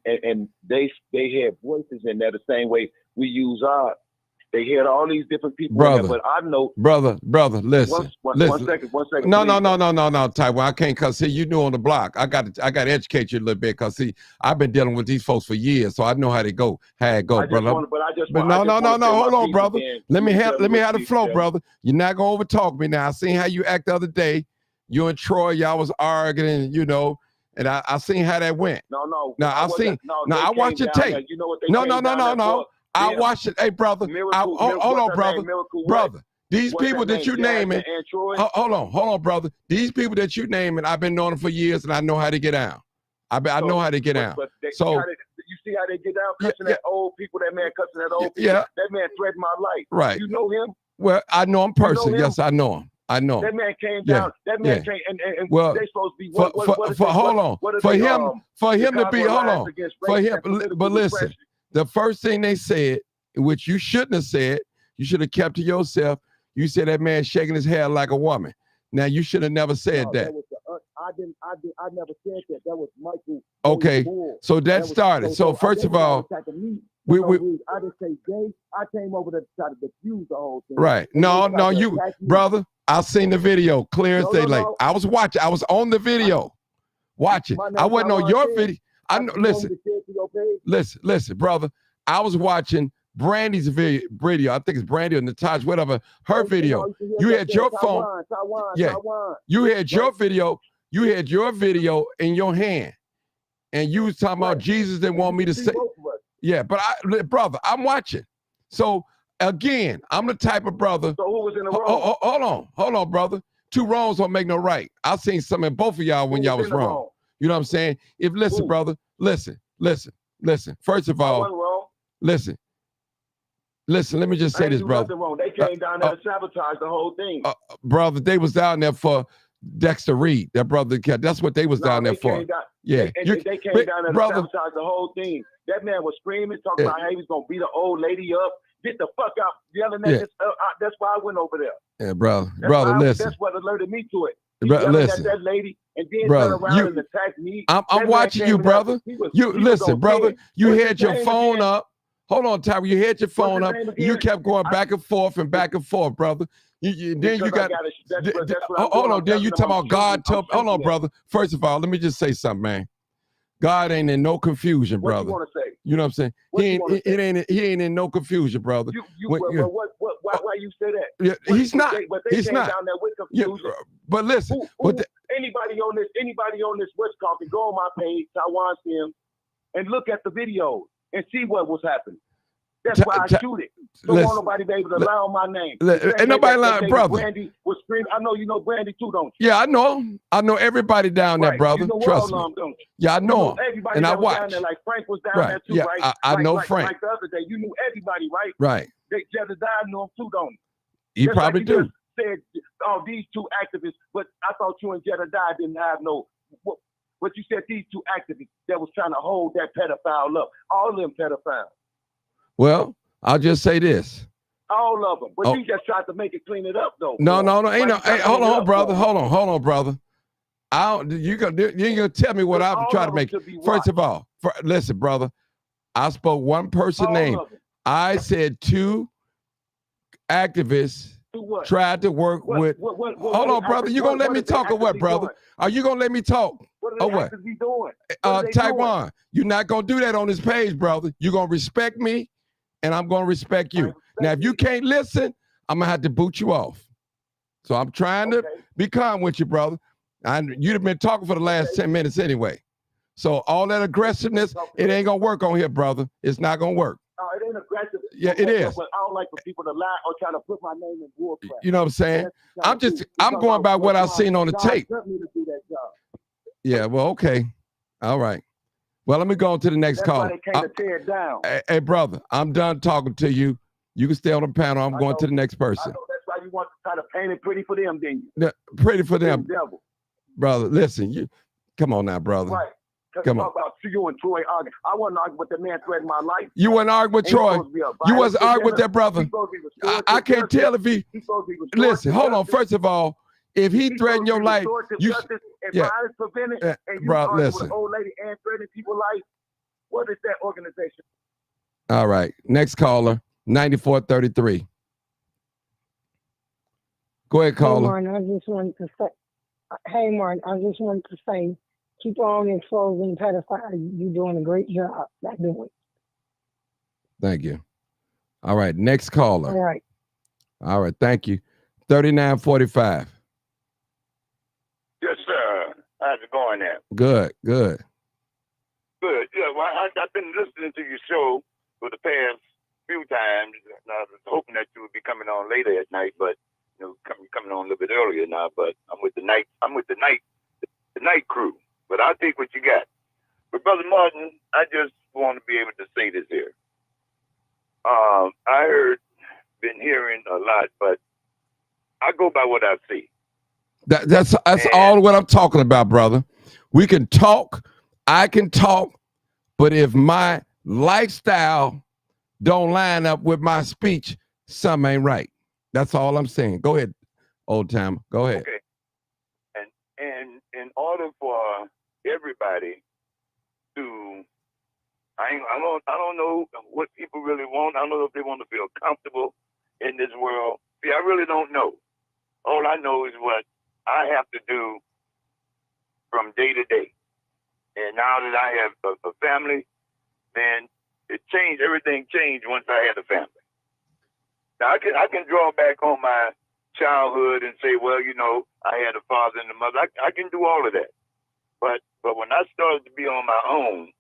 they had voices in there the same way we use ours. They had all these different people in there, but I know, brother, listen. One second. No, Taiwan, I can't, cause see, you knew on the block. I got to educate you a little bit, cause see, I've been dealing with these folks for years, so I know how it go, brother. Hold on, brother. Let me have the flow, brother. You're not gonna overtalk me now. I seen how you act the other day. You and Troy, y'all was arguing, you know, and I seen how that went. No. I watched your tape. You know what they No. I watched it. Hey, brother. Hold on, brother. These people that you naming. Hold on, brother. These people that you naming, I've been knowing them for years, and I know how to get down. I know how to get down. So you see how they get down, cussing at old people. That man cussing at old people. Yeah. That man threatened my life. Right. You know him? Well, I know him personally. Yes, I know him. I know. That man came down. That man came and well, they supposed to be But listen, the first thing they said, which you shouldn't have said, you should have kept to yourself. You said that man shaking his hair like a woman. Now you should have never said that. I never said that. That was Michael. Okay, so that started. So first of all, I didn't say gay. I came over to try to diffuse the whole thing. Right. No, you, brother. I seen the video clear as daylight. I was watching. I was on the video, watching. I wasn't on your video. I know. Listen, brother. I was watching Brandy's video. I think it's Brandy or Natasha, whatever. Her video. You had your phone. You had your video. You had your video in your hand, and you was talking about Jesus didn't want me to say. Yeah, but brother, I'm watching. So again, I'm the type of brother. So who was in the wrong? Hold on, brother. Two wrongs don't make no right. I seen some in both of y'all when y'all was wrong. You know what I'm saying? Brother, listen. First of all, listen. Let me just say this, brother. Wrong. They came down there to sabotage the whole thing. Brother, they was down there for Dexter Reed. That brother, that's what they was down there for. They came down there to sabotage the whole thing. That man was screaming, talking about how he was gonna beat an old lady up. Get the fuck out, yelling at this. That's why I went over there. Yeah, brother, listen. That's what alerted me to it. Listen, at that lady, and then brother, turn around and attack me. I'm watching you, brother. Listen, brother. You had your phone up. Hold on, Tyra. You had your phone up. You kept going back and forth, brother. Then you got. Hold on. Then you talking about God. Hold on, brother. First of all, let me just say something, man. God ain't in no confusion, brother. What you want to say? You know what I'm saying? He ain't in no confusion, brother. What Why you say that? Yeah, he's not. But they He's came not. down there with Yeah, confusion. but listen, Anybody on this what's called can go on my page, Taiwan Sim, and look at the videos and see what was happening. That's why I shoot it. Don't want nobody to be able to lie on my name. Ain't nobody lying, brother. Brandy was screaming. I know you know Brandy too, don't you? Yeah, I know him. I know everybody down there, brother. You know Trust me. don't you? Yeah, I know him. Everybody And I that was down watch. there, like Frank was down Right. there too, Yeah, right? I know Frank. Like the other day, you knew everybody, right? Right. Jedediah knew him too, don't you? You Just probably like you do. just said, oh, these two activists, but I thought you and Jedediah didn't have no. What you said, these two activists that was trying to hold that pedophile up. All of them pedophiles. Well, I'll just say this. All of them. But Oh. you just tried to make it clean it up, though. No, ain't no. Why Hey, you hold trying to clean it on, up, brother. though? Hold on, brother. You ain't gonna tell me what I'm All trying of to make. them should be First of all, listen, brother. I spoke one person All name. of them. I said two activists Do what? tried to work with. Hold on, brother. You gonna let me talk or what, brother? Are you gonna let me talk? What are Or they what? actively doing? What are they doing? Taiwan, you're not gonna do that on this page, brother. You're gonna respect me, and I'm gonna respect you. Now, if you can't listen, I'm gonna have to boot you off. So I'm trying to Okay. be calm with you, brother. And you've been talking for the last 10 minutes anyway. So all that aggressiveness, it ain't gonna work on here, brother. It's not gonna work. No, it ain't aggressive. Yeah, it is. But I don't like for people to lie or try to put my name in war crap. You know what I'm saying? I'm going by what I've seen on the tape. God sent me to do that job. Yeah, well, okay. All right. Well, let me go on to the next That's caller. why they came to tear it down. Hey, brother, I'm done talking to you. You can stay on the panel. I'm I going know. to the next I person. know that's why you want to try to paint it pretty for them, didn't you? Pretty for them, Devil. brother. Listen, you come on now, brother. Right. Come Talk about you and Troy arguing. I wasn't arguing with the man threatening my life. You wasn't arguing with Ain't he Troy. supposed to be a You violent wasn't arguing with presenter? that brother. He supposed to be restored I to can't justice. tell if he. He's supposed to be restored Listen, to hold on. justice. First of all, if he He's threatened your supposed to be life, restored to you. justice and yeah. violence prevented, and you bro, arguing with listen. an old lady and threatening people's life. What is that organization? All right. Next caller, 9433. Go ahead, Hey, caller. Martin, I just wanted to say, keep on exposing pedophiles. You're doing a great job. Not doing. Thank you. All right. Next All caller. right. All right. Thank you. 3945. Yes, sir. How's it going there? Good. Good. Yeah, well, I've been listening to your show for the past few times. And I was hoping that you would be coming on later at night, but coming on a little bit earlier now. But I'm with the night crew. But I'll take what you got. But Brother Martin, I just want to be able to say this here. Been hearing a lot, but I go by what I see. That's all what I'm talking about, brother. We can talk. I can talk. But if my lifestyle don't line up with my speech, something ain't right. That's all I'm saying. Go ahead, old timer. Go ahead. Okay. And in order for everybody to, I don't know what people really want. I don't know if they want to feel comfortable in this world. See, I really don't know. All I know is what I have to do from day to day. And now that I have a family, then everything changed once I had a family. Now I can draw back on my childhood and say, well, I had a father and a mother. I can do all of that. But when I started to be on my own,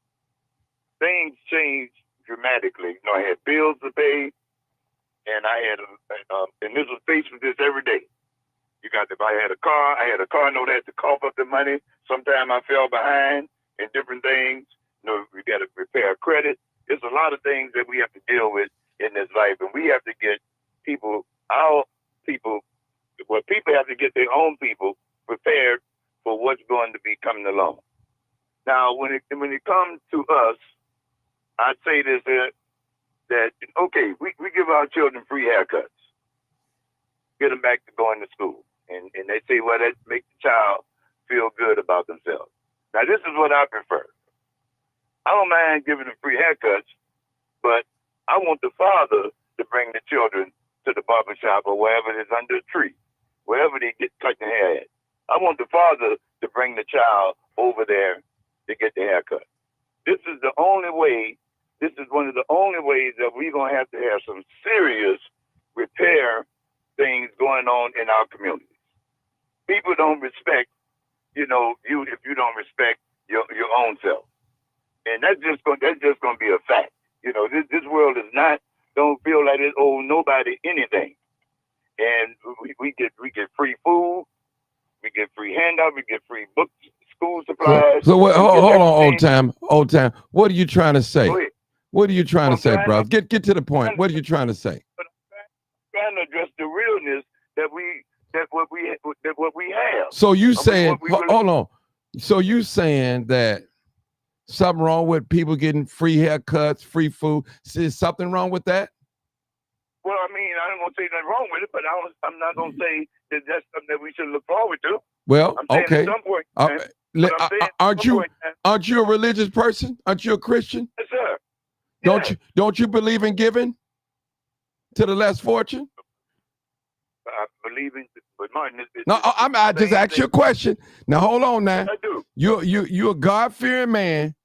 things changed dramatically. I had bills to pay, and I had and this was faced with this every day. If I had a car note, I had to cough up the money. Sometimes I fell behind in different things. We got to repair credit. There's a lot of things that we have to deal with in this life, and we have to get people have to get their own people prepared for what's going to be coming along. Now, when it comes to us, I'd say this, that, okay, we give our children free haircuts, get them back to going to school. And they say, well, that makes the child feel good about themselves. Now, this is what I prefer. I don't mind giving them free haircuts, but I want the father to bring the children to the barbershop or wherever it is under a tree, wherever they get cut their hair at. I want the father to bring the child over there to get the haircut. This is one of the only ways that we're going to have some serious repair things going on in our communities. People don't respect, you if you don't respect your own self, and that's just going to be a fact. This world is not don't feel like it owe nobody anything, and we get free food, we get free handouts, we get free books, school supplies. So what, hold on, everything. old time. What are you trying to say? Go ahead. What are you trying to I'm say, trying bro? to- Get to the point. What are you trying to say? Trying to address the realness that what we have. So you What saying, we really- hold on. So you saying that something wrong with people getting free haircuts, free food? Is something wrong with that? Well, I mean, I don't want to say nothing wrong with it, but I'm not going to say that that's something that we should look forward to. Well, I'm saying okay. at some point, Uh, man, le- but I'm saying at aren't some you point, man, aren't you a religious person? Aren't you a Christian? yes, sir. Don't you believe in giving to the less fortunate? I believe in, but Martin, No, I just asked you a question. Now hold on now. I do. You're a God-fearing man.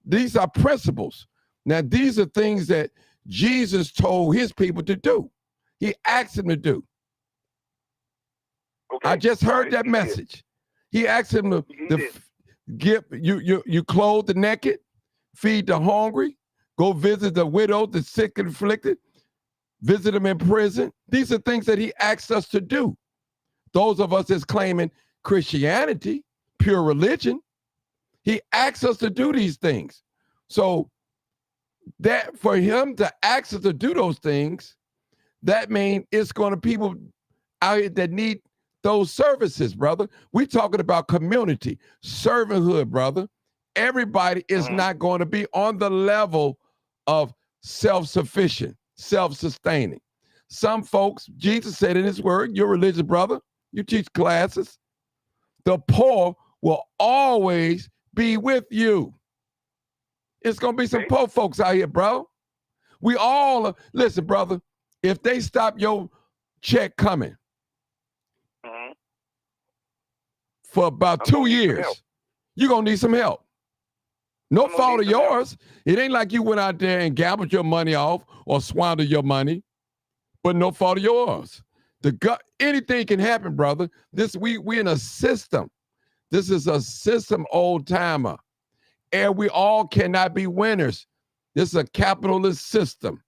These are principles. Now, these are things that Jesus told his people to do. He asked them to do. Okay. I just heard Right, that he did. message. He asked them to, He to did. give you clothe the naked, feed the hungry, go visit the widow, the sick and afflicted, visit them in prison. These are things that he asked us to do. Those of us that's claiming Christianity, pure religion, he asks us to do these things. So that for him to ask us to do those things, that means it's going to people out here that need those services, brother. We're talking about community, servanthood, brother. Everybody is not going to be on the level of self-sufficient, self-sustaining. Some folks, Jesus said in his word, you're a religious brother, you teach classes, the poor will always be with you. It's going to be some poor folks out here, bro. We all, listen, brother, if they stop your check coming for about 2 years, you're going to need some help. No fault of yours. It ain't like you went out there and gambled your money off or squandered your money, but no fault of yours. Anything can happen, brother. We in a system. This is a system, old timer. And we all cannot be winners. This is a capitalist system.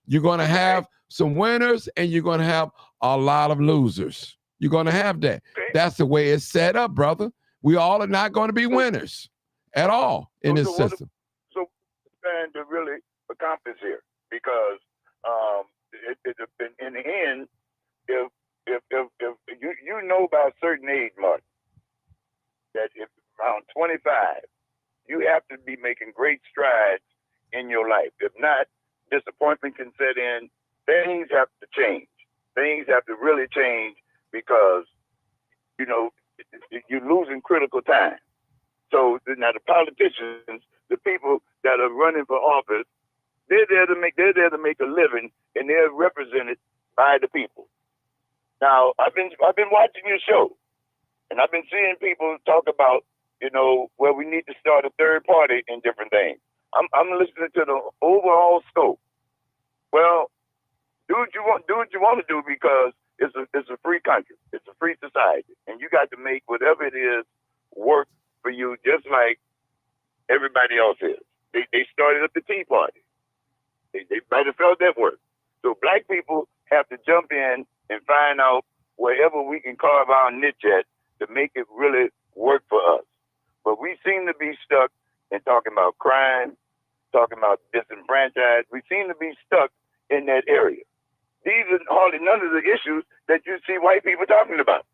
You're going to have some winners and you're going to have a lot of losers. You're going to have that. That's the way it's set up, brother. We all are not going to be winners at all in this system. So trying to really accomplish here, because in the end, if you know by a certain age, Martin, that if around 25, you have to be making great strides in your life. If not, disappointment can set in. Things have to change. Things have to really change because, you're losing critical time. So now the politicians, the people that are running for office, they're there to make a living, and they're represented by the people. Now I've been watching your show, and I've been seeing people talk about, where we need to start a third party in different things. I'm listening to the overall scope. Well, do what you want to do, because it's a free country, it's a free society, and you got to make whatever it is work for you, just like everybody else is. They started up the Tea Party. They might have felt that work. So black people have to jump in and find out wherever we can carve our niche at to make it really work for us. But we seem to be stuck in talking about crime, talking about disenfranchised. We seem to be stuck in that area. These are hardly none of the issues that you see white people talking about.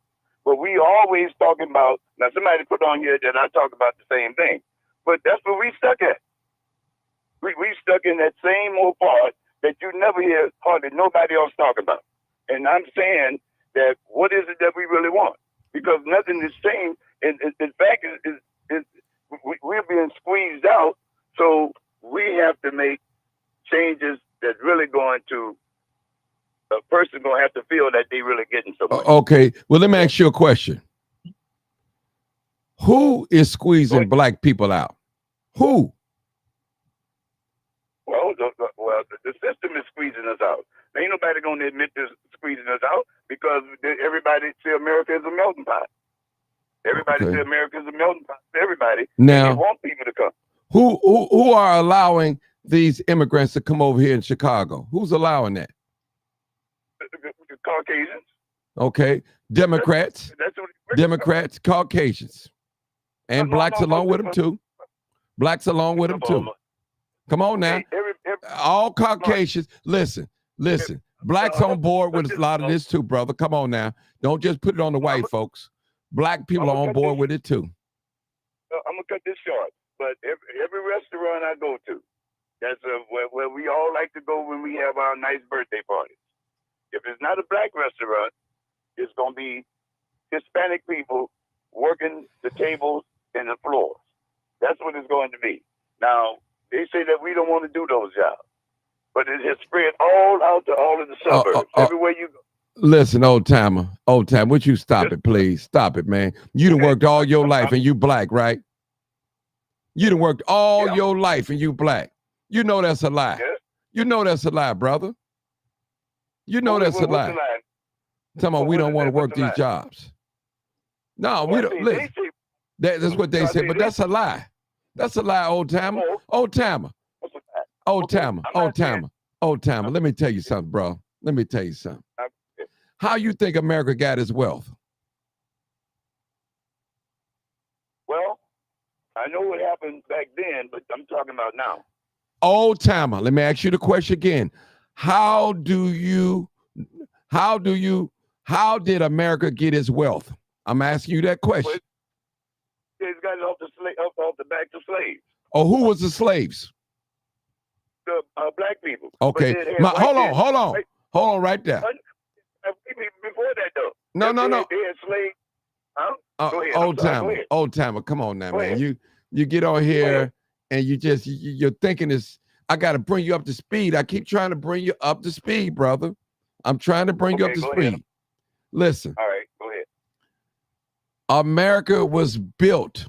But we always talking about, now somebody put on here that I talk about the same thing, but that's what we stuck at. We stuck in that same old part that you never hear hardly nobody else talk about. And I'm saying that what is it that we really want? Because nothing is changed. In fact, we're being squeezed out. So we have to make changes that really going to, a person going to have to feel that they really getting something. Okay. Well, let me ask you a question. Who is squeezing black people out? Who? Well, the system is squeezing us out. Ain't nobody gonna admit this squeezing us out because everybody say America is a melting pot. Everybody Okay. say America is a melting pot. Everybody. Now- They want people to come. Who are allowing these immigrants to come over here in Chicago? Who's allowing that? The Caucasians. Okay, Democrats, That's what Democrats, Caucasians, and No, blacks no, along with them no. too. Blacks along with them too. Come on now. Hey, every, All Caucasians, listen. Blacks on board with a lot of this too, brother. Come on now. Don't just put it on the white folks. Black people are on board with it too. I'm gonna cut this short, but every restaurant I go to, that's where we all like to go when we have our nice birthday parties. If it's not a black restaurant, it's gonna be Hispanic people working the tables and the floors. That's what it's going to be. Now they say that we don't want to do those jobs, but it has spread all out to all of the suburbs. Everywhere you go. Listen, old timer, would you stop it, please? Stop it, man. You done worked all your life and you black, right? You done worked all your life and you black. You know that's a lie. Yeah. You know that's a lie, brother. You know that's a lie. Tell me we don't want to work these jobs. No, we don't. Listen, that's what they say, but that's a lie. That's a lie, old timer. Old timer. Let me tell you something, bro. Let me tell you something. How you think America got its wealth? Well, I know what happened back then, but I'm talking about now. Old timer, let me ask you the question again. How did America get its wealth? I'm asking you that question. It's got it off the backs of slaves. Oh, who was the slaves? The black people. Okay, hold on right there. Before that, though. No. They had slaves. Huh? Go ahead. Old timer, come on now, man. You get on here and you're thinking this. I got to bring you up to speed. I keep trying to bring you up to speed, brother. I'm trying to bring you up to speed. Ahead. Listen. All right, go ahead. America was built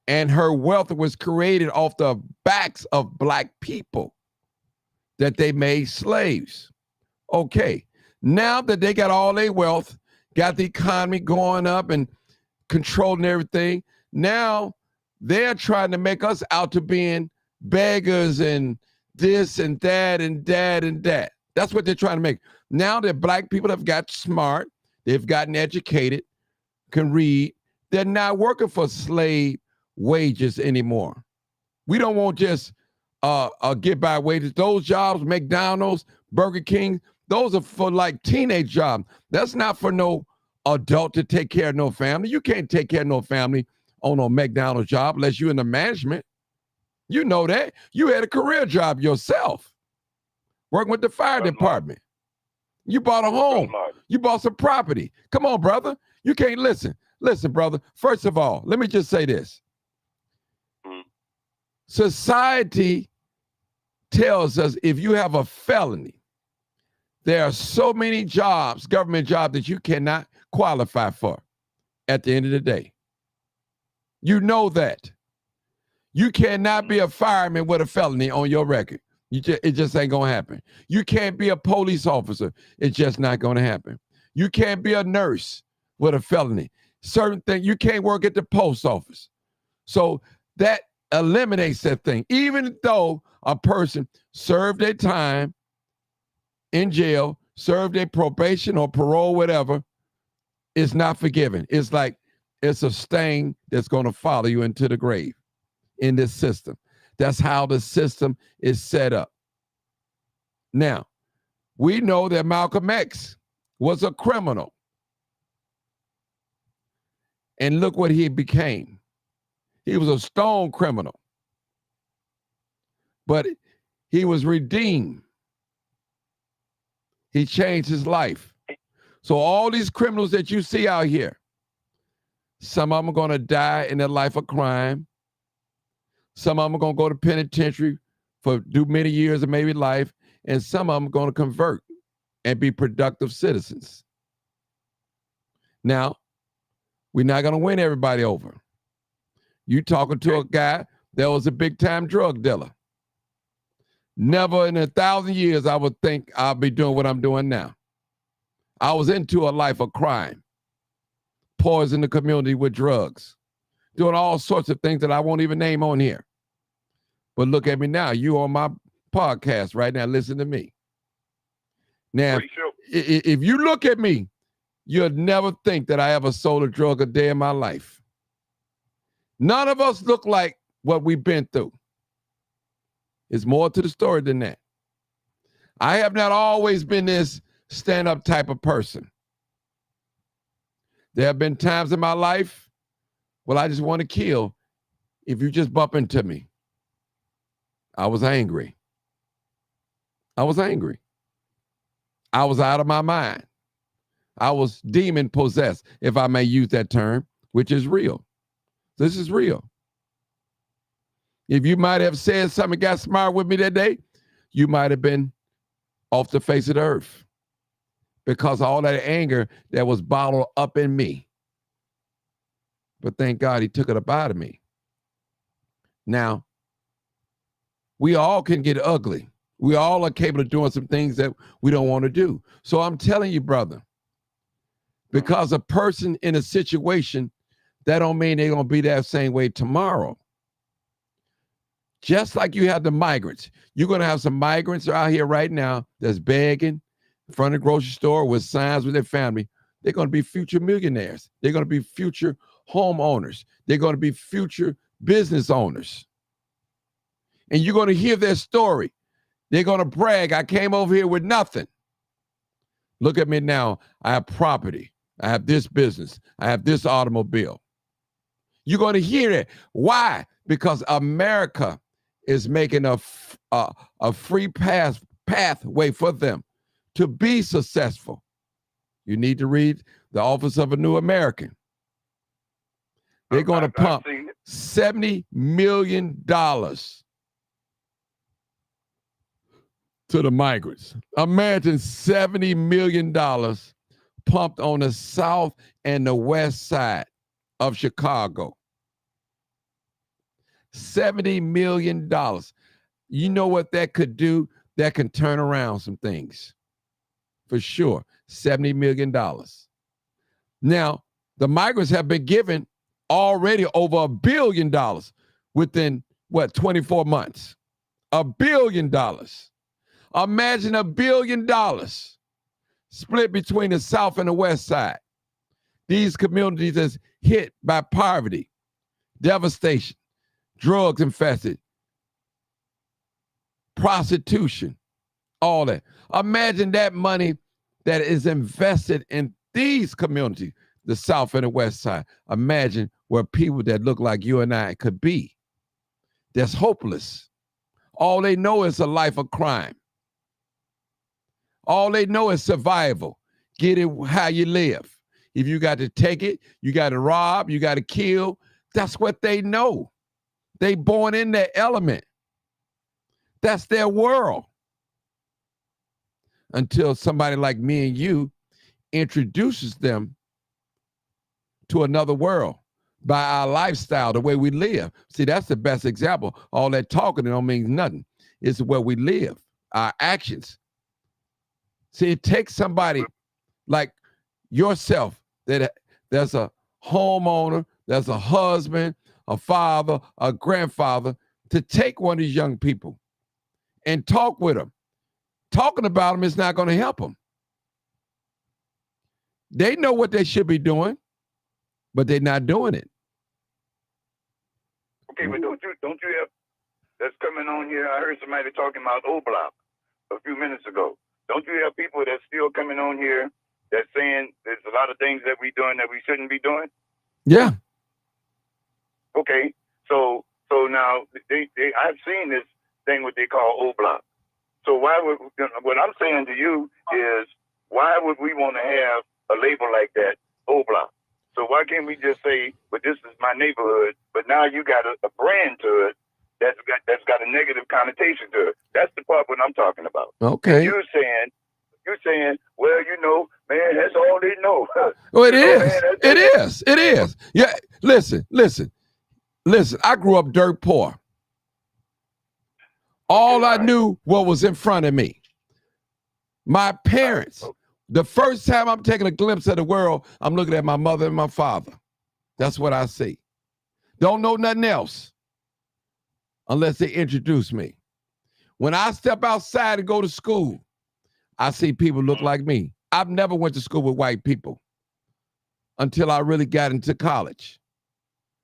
and her wealth was created off the backs of black people that they made slaves. Okay. Now that they got all their wealth, got the economy going up and controlling everything, now they're trying to make us out to being beggars and this and that and that and that. That's what they're trying to make. Now that black people have got smart, they've gotten educated, can read, they're not working for slave wages anymore. We don't want just get by wages. Those jobs, McDonald's, Burger King, those are for like teenage jobs. That's not for no adult to take care of no family. You can't take care of no family on a McDonald's job unless you're in the management. You know that. You had a career job yourself, working with the fire department. You bought a home. You bought some property. Come on, brother. You can't listen. Listen, brother. First of all, let me just say this. Society tells us if you have a felony, there are so many jobs, government jobs, that you cannot qualify for at the end of the day. You know that. You cannot be a fireman with a felony on your record. It just ain't going to happen. You can't be a police officer. It's just not going to happen. You can't be a nurse with a felony. Certain things, you can't work at the post office. So that eliminates that thing. Even though a person served their time in jail, served their probation or parole, whatever, is not forgiven. It's like it's a stain that's going to follow you into the grave in this system. That's how the system is set up. Now, we know that Malcolm X was a criminal. And look what he became. He was a stone criminal. But he was redeemed. He changed his life. So all these criminals that you see out here, some of them are going to die in their life of crime. Some of them are going to go to penitentiary for do many years of maybe life. And some of them are going to convert and be productive citizens. Now, we're not going to win everybody over. You talking to a guy that was a big-time drug dealer. Never in 1,000 years I would think I'll be doing what I'm doing now. I was into a life of crime, poison the community with drugs, doing all sorts of things that I won't even name on here. But look at me now. You on my podcast right now. Listen to me. Now, if you look at me, you'll never think that I ever sold a drug a day in my life. None of us look like what we've been through. It's more to the story than that. I have not always been this stand-up type of person. There have been times in my life, well, I just want to kill if you just bump into me. I was angry. I was angry. I was out of my mind. I was demon possessed, if I may use that term, which is real. This is real. If you might have said something, got smart with me that day, you might have been off the face of the earth because of all that anger that was bottled up in me. But thank God he took it up out of me. Now, we all can get ugly. We all are capable of doing some things that we don't want to do. So I'm telling you, brother, because a person in a situation, that don't mean they're going to be that same way tomorrow. Just like you have the migrants. You're going to have some migrants out here right now that's begging in front of the grocery store with signs with their family. They're going to be future millionaires. They're going to be future homeowners. They're going to be future business owners. And you're going to hear their story. They're going to brag, I came over here with nothing. Look at me now. I have property. I have this business. I have this automobile. You're going to hear it. Why? Because America is making a free pathway for them to be successful. You need to read The Office of a New American. They're going to pump $70 million to the migrants. Imagine $70 million pumped on the south and the west side of Chicago. $70 million. You know what that could do? That can turn around some things. For sure. $70 million. Now, the migrants have been given already over $1 billion within, 24 months? $1 billion. Imagine $1 billion split between the south and the west side. These communities is hit by poverty, devastation, drugs infested, prostitution, all that. Imagine that money that is invested in these communities, the south and the west side. Imagine where people that look like you and I could be. That's hopeless. All they know is a life of crime. All they know is survival. Get it how you live. If you got to take it, you got to rob, you got to kill. That's what they know. They born in that element. That's their world. Until somebody like me and you introduces them to another world by our lifestyle, the way we live. See, that's the best example. All that talking, it don't mean nothing. It's where we live, our actions. See, it takes somebody like yourself that's a homeowner, that's a husband, a father, a grandfather, to take one of these young people and talk with them. Talking about them is not going to help them. They know what they should be doing, but they're not doing it. Okay, but don't you have that's coming on here? I heard somebody talking about O-Block a few minutes ago. Don't you have people that's still coming on here that's saying there's a lot of things that we're doing that we shouldn't be doing? Yeah. Okay, so now I've seen this thing what they call O-Block. So what I'm saying to you is, why would we want to have a label like that, O-Block? So why can't we just say, but this is my neighborhood, but now you got a brand to it that's got a negative connotation to it. That's the part what I'm talking about. Okay. And you're saying, well, man, that's all they know. Well, it is. It is. Yeah. Listen. I grew up dirt poor. All I knew what was in front of me. My parents. The first time I'm taking a glimpse of the world, I'm looking at my mother and my father. That's what I see. Don't know nothing else unless they introduce me. When I step outside and go to school, I see people look like me. I've never went to school with white people until I really got into college.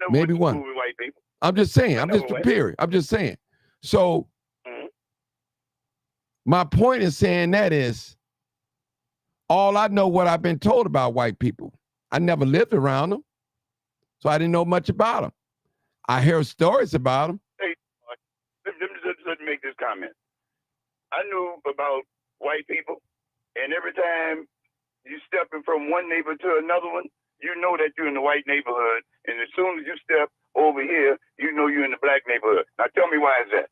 Never Maybe went to one. school with white people. I'm just saying. I'm Never just went. period. I'm just saying. So Mhm. my point in saying that is all I know what I've been told about white people. I never lived around them, so I didn't know much about them. I hear stories about them. Let me make this comment. I knew about white people, and every time you stepping from one neighbor to another one, you know that you're in the white neighborhood, and as soon as you step over here, you know you're in the black neighborhood. Now tell me why is that?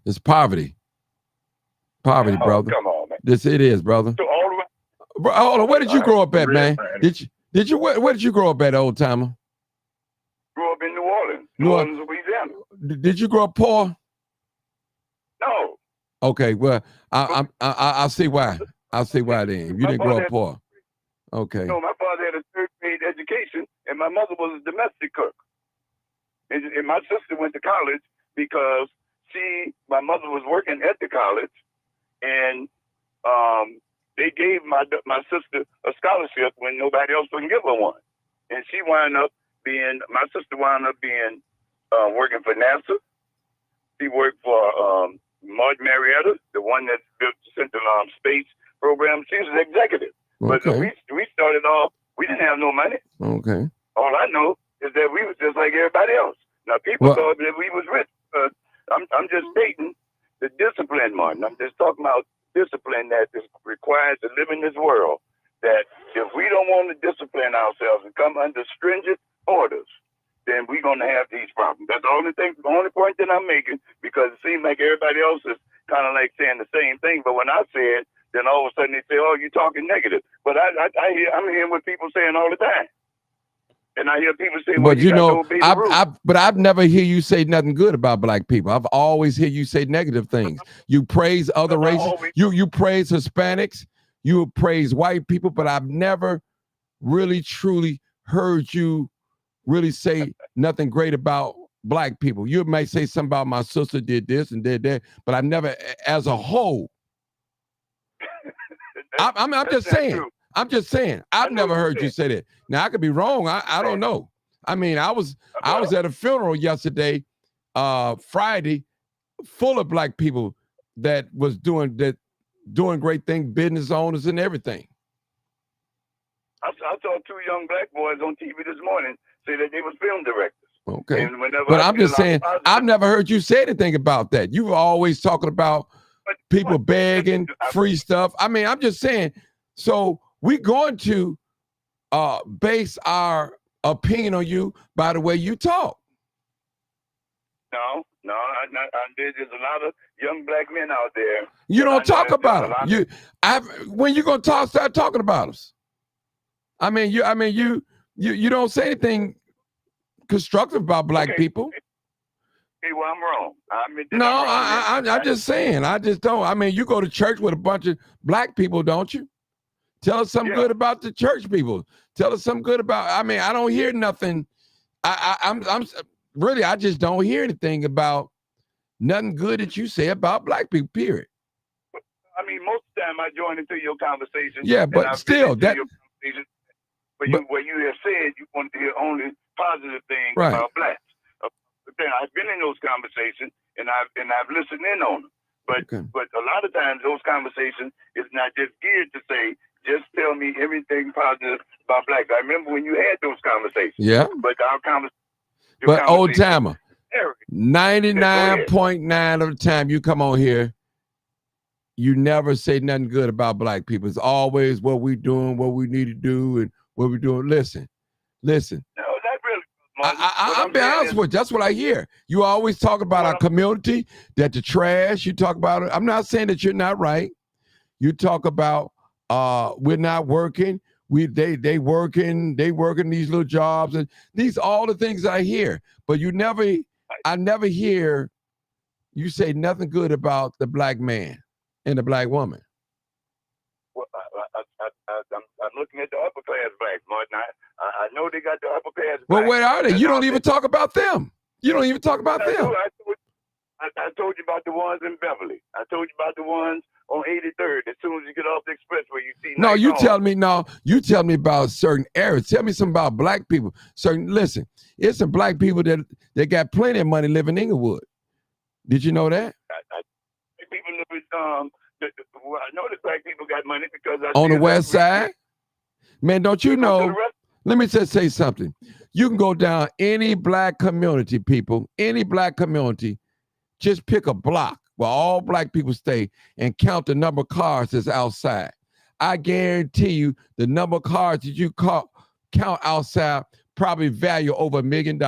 It's poverty. Poverty, Oh, brother. come on, man. It is, brother. So all the way, Bro, hold on. Where did you grow up at, Real man? man. Did you where did you grow up at, old timer? grew up in New Orleans, New New Orleans. Orleans, Louisiana. Did you grow up poor? No, Okay, well, I see why. I see why then. You didn't grow up poor. Okay. no, my father had a third grade education, and my mother was a domestic cook. And my sister went to college because my mother was working at the college, and they gave my sister a scholarship when nobody else would give her one. And my sister wound up being working for NASA. She worked for Martin Marietta, the one that built the Central Space Program. She was an executive. But Okay. we started off, we didn't have no money. Okay. All I know is that we was just like everybody else. Now people Well- thought that we was rich. I'm just stating the discipline, Martin. I'm just talking about discipline that is required to live in this world. That if we don't want to discipline ourselves and come under stringent orders, then we're going to have these problems. That's the only point that I'm making, because it seems like everybody else is kind of like saying the same thing. But when I say it, then all of a sudden they say, "Oh, you're talking negative." But I'm hearing what people saying all the time, and I hear people say, "Well, But you got to know, obey the rules." I've never hear you say nothing good about black people. I've always hear you say negative things. You praise other But I races. always- You praise Hispanics. You praise white people. But I've never really truly heard you really say nothing great about black people. You may say something about my sister did this and did that, but I never, as a whole. I'm That's just not saying. true. I'm just saying. I've know never what heard you're you say that. Now I could be wrong. I don't know. I mean, I was at a funeral yesterday, Friday, full of black people that was doing great things, business owners and everything. I saw two young black boys on TV this morning say that they was film directors. Okay. And whenever But I I'm see a just lot of saying, positive- I've never heard you say anything about that. You were always talking about people begging, free stuff. I mean, I'm just saying, so we're going to base our opinion on you by the way you talk. No, there's a lot of young black men out there. You that I don't know talk that about there's a them. lot When you gonna start talking about us? I mean, you don't say anything constructive about black Okay. people. Okay, well, I'm wrong. I admit that No, I'm wrong. I'm just saying. I just don't. I mean, you go to church with a bunch of black people, don't you? Tell us something Yeah. good about the church people. Tell us something good about. I mean, I don't hear nothing. I'm really, I just don't hear anything about nothing good that you say about black people. Period. I mean, most of the time I join into your conversation. Yeah, and but I still, listen to that- your conversation, but but- what you have said, you want to hear only positive things Right. about blacks. But then I've been in those conversations and I've listened in on them. But Okay. but a lot of times those conversations is not just geared to say, just tell me everything positive about blacks. I remember when you had those conversations. Yeah. But our conversation. But old timer, Eric, 99.9 of the time you come on here, you never say nothing good about black people. It's always what we doing, what we need to do, and what we're doing. Listen. no, not really. Martin. What I'll I'm be saying honest is- with you. That's what I hear. You always talk about our community, that the trash. You talk about it. I'm not saying that you're not right. You talk about we're not working. They working these little jobs, and these all the things I hear. But I never hear you say nothing good about the black man and the black woman. Well, I'm looking at the upper class blacks, Martin. I know they got the upper class. Well, blacks. where are they? And You don't even talk about them. You don't even talk about them. I told you about the ones in Beverly. I told you about the ones on 83rd. As soon as you get off the expressway, you see. No, nice you homes. tell me. No, you tell me about certain areas. Tell me something about black people. Listen, it's some black people that got plenty of money living in Inglewood. Did you know that? People live with, well, I know that black people got money because On the west side, man, don't you know? Let me just say something. You can go down any black community, people, any black community, just pick a block where all black people stay and count the number of cars that's outside. I guarantee you the number of cars that you count outside probably value over $1 million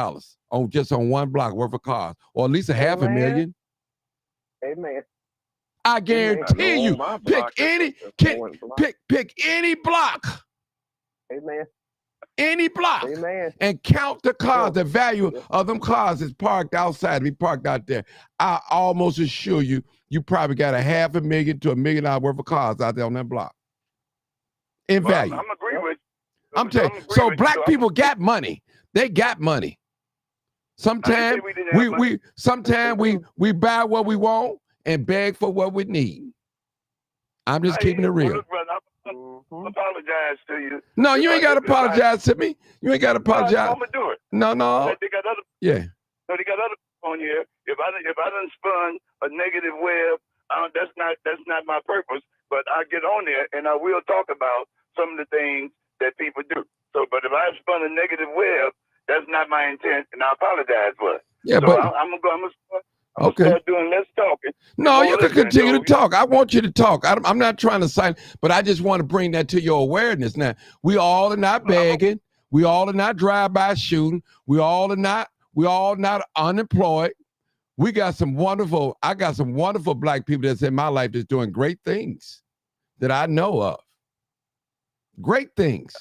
on just on one block worth of cars, or at least a half a million. Amen. I guarantee you, pick any block. Amen. Any block. Amen. And count the cars. The value of them cars is parked outside. Be parked out there. I almost assure you, you probably got $500,000 to $1 million worth of cars out there on that block. In value. I'm agreeing with. I'm telling you. So black people got money. They got money. Sometimes we buy what we want and beg for what we need. I'm just keeping it real. Look, brother, apologize to you. No, you ain't got to apologize to me. You ain't got to apologize. I'm gonna do it. No. They got other. Yeah. No, they got other people on here. If I done spun a negative web, that's not my purpose. But I get on there and I will talk about some of the things that people do. So, but if I spun a negative web, that's not my intent, and I apologize for it. Yeah, so but I'm gonna start doing less talking. No, you can continue to talk. I want you to talk. I'm not trying to sign, but I just want to bring that to your awareness. Now, we all are not begging. We all are not drive-by shooting. We all not unemployed. I got some wonderful black people that's in my life that's doing great things that I know of. Great things.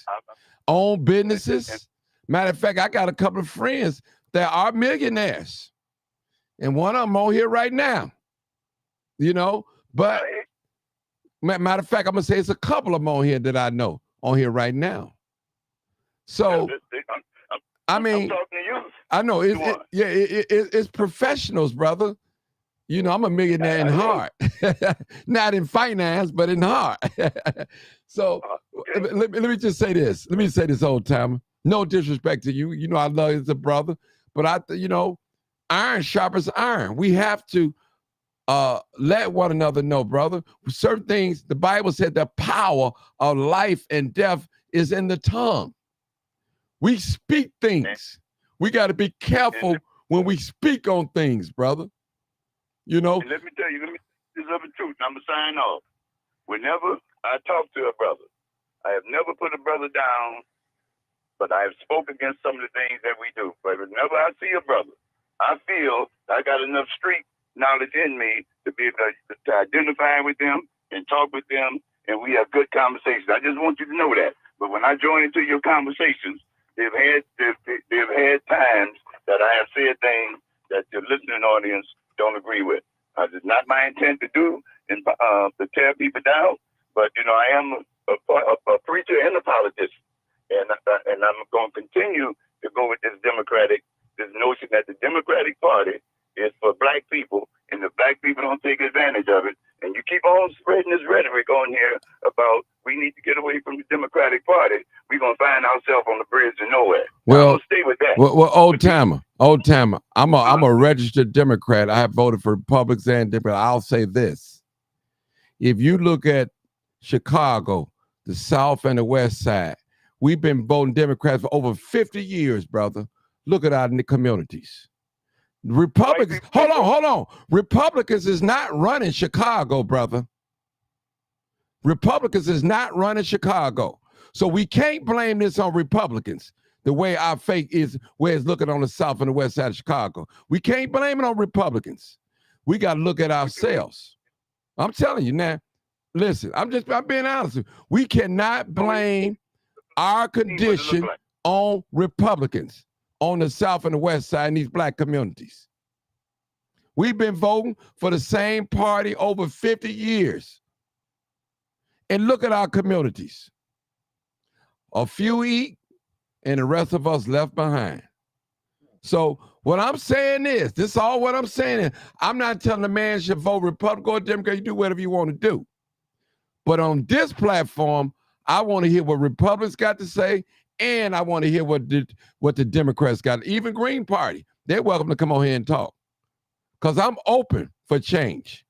Own businesses. Matter of fact, I got a couple of friends that are millionaires. And one of them on here right now, but matter of fact, I'm going to say it's a couple of them on here that I know on here right now. So, I mean, I know it's professionals, brother. I'm a millionaire in heart, not in finance, but in heart. So let me just say this. Let me say this, old timer. No disrespect to you. I love you as a brother, but iron sharpens iron. We have to let one another know, brother. Certain things, the Bible said the power of life and death is in the tongue. We speak things. We got to be careful when we speak on things, brother. And let me tell you, this is the truth. I'm going to sign off. Whenever I talk to a brother, I have never put a brother down, but I have spoken against some of the things that we do. But whenever I see a brother, I feel I got enough street knowledge in me to be able to identify with them and talk with them, and we have good conversations. I just want you to know that. But when I join into your conversations, they've had times that I have said things that your listening audience don't agree with. It's not my intent to do and to tear people down, but I am a preacher and a politician, and I'm going to continue to go with this notion that the Democratic Party is for black people, and the black people don't take advantage of it. And you keep on spreading this rhetoric on here about we need to get away from the Democratic Party. We're gonna find ourselves on the bridge to nowhere. Well, I'm gonna stay with that. Well, old timer. I'm a registered Democrat. I have voted for Republicans and Democrats. I'll say this: if you look at Chicago, the South and the West Side, we've been voting Democrats for over 50 years, brother. Look at our communities. Republicans, hold on. Republicans is not running Chicago, brother. Republicans is not running Chicago. So we can't blame this on Republicans, the way our fake is, where it's looking on the South and the West side of Chicago. We can't blame it on Republicans. We got to look at ourselves. I'm telling you now, listen, I'm being honest with you. We cannot blame our condition on Republicans on the South and the West side and these black communities. We've been voting for the same party over 50 years. And look at our communities. A few eat, and the rest of us left behind. So what I'm saying is, this is all what I'm saying is, I'm not telling a man should vote Republican or Democrat. You do whatever you want to do. But on this platform, I want to hear what Republicans got to say, and I want to hear what the Democrats got. Even Green Party, they're welcome to come on here and talk. Because I'm open for change.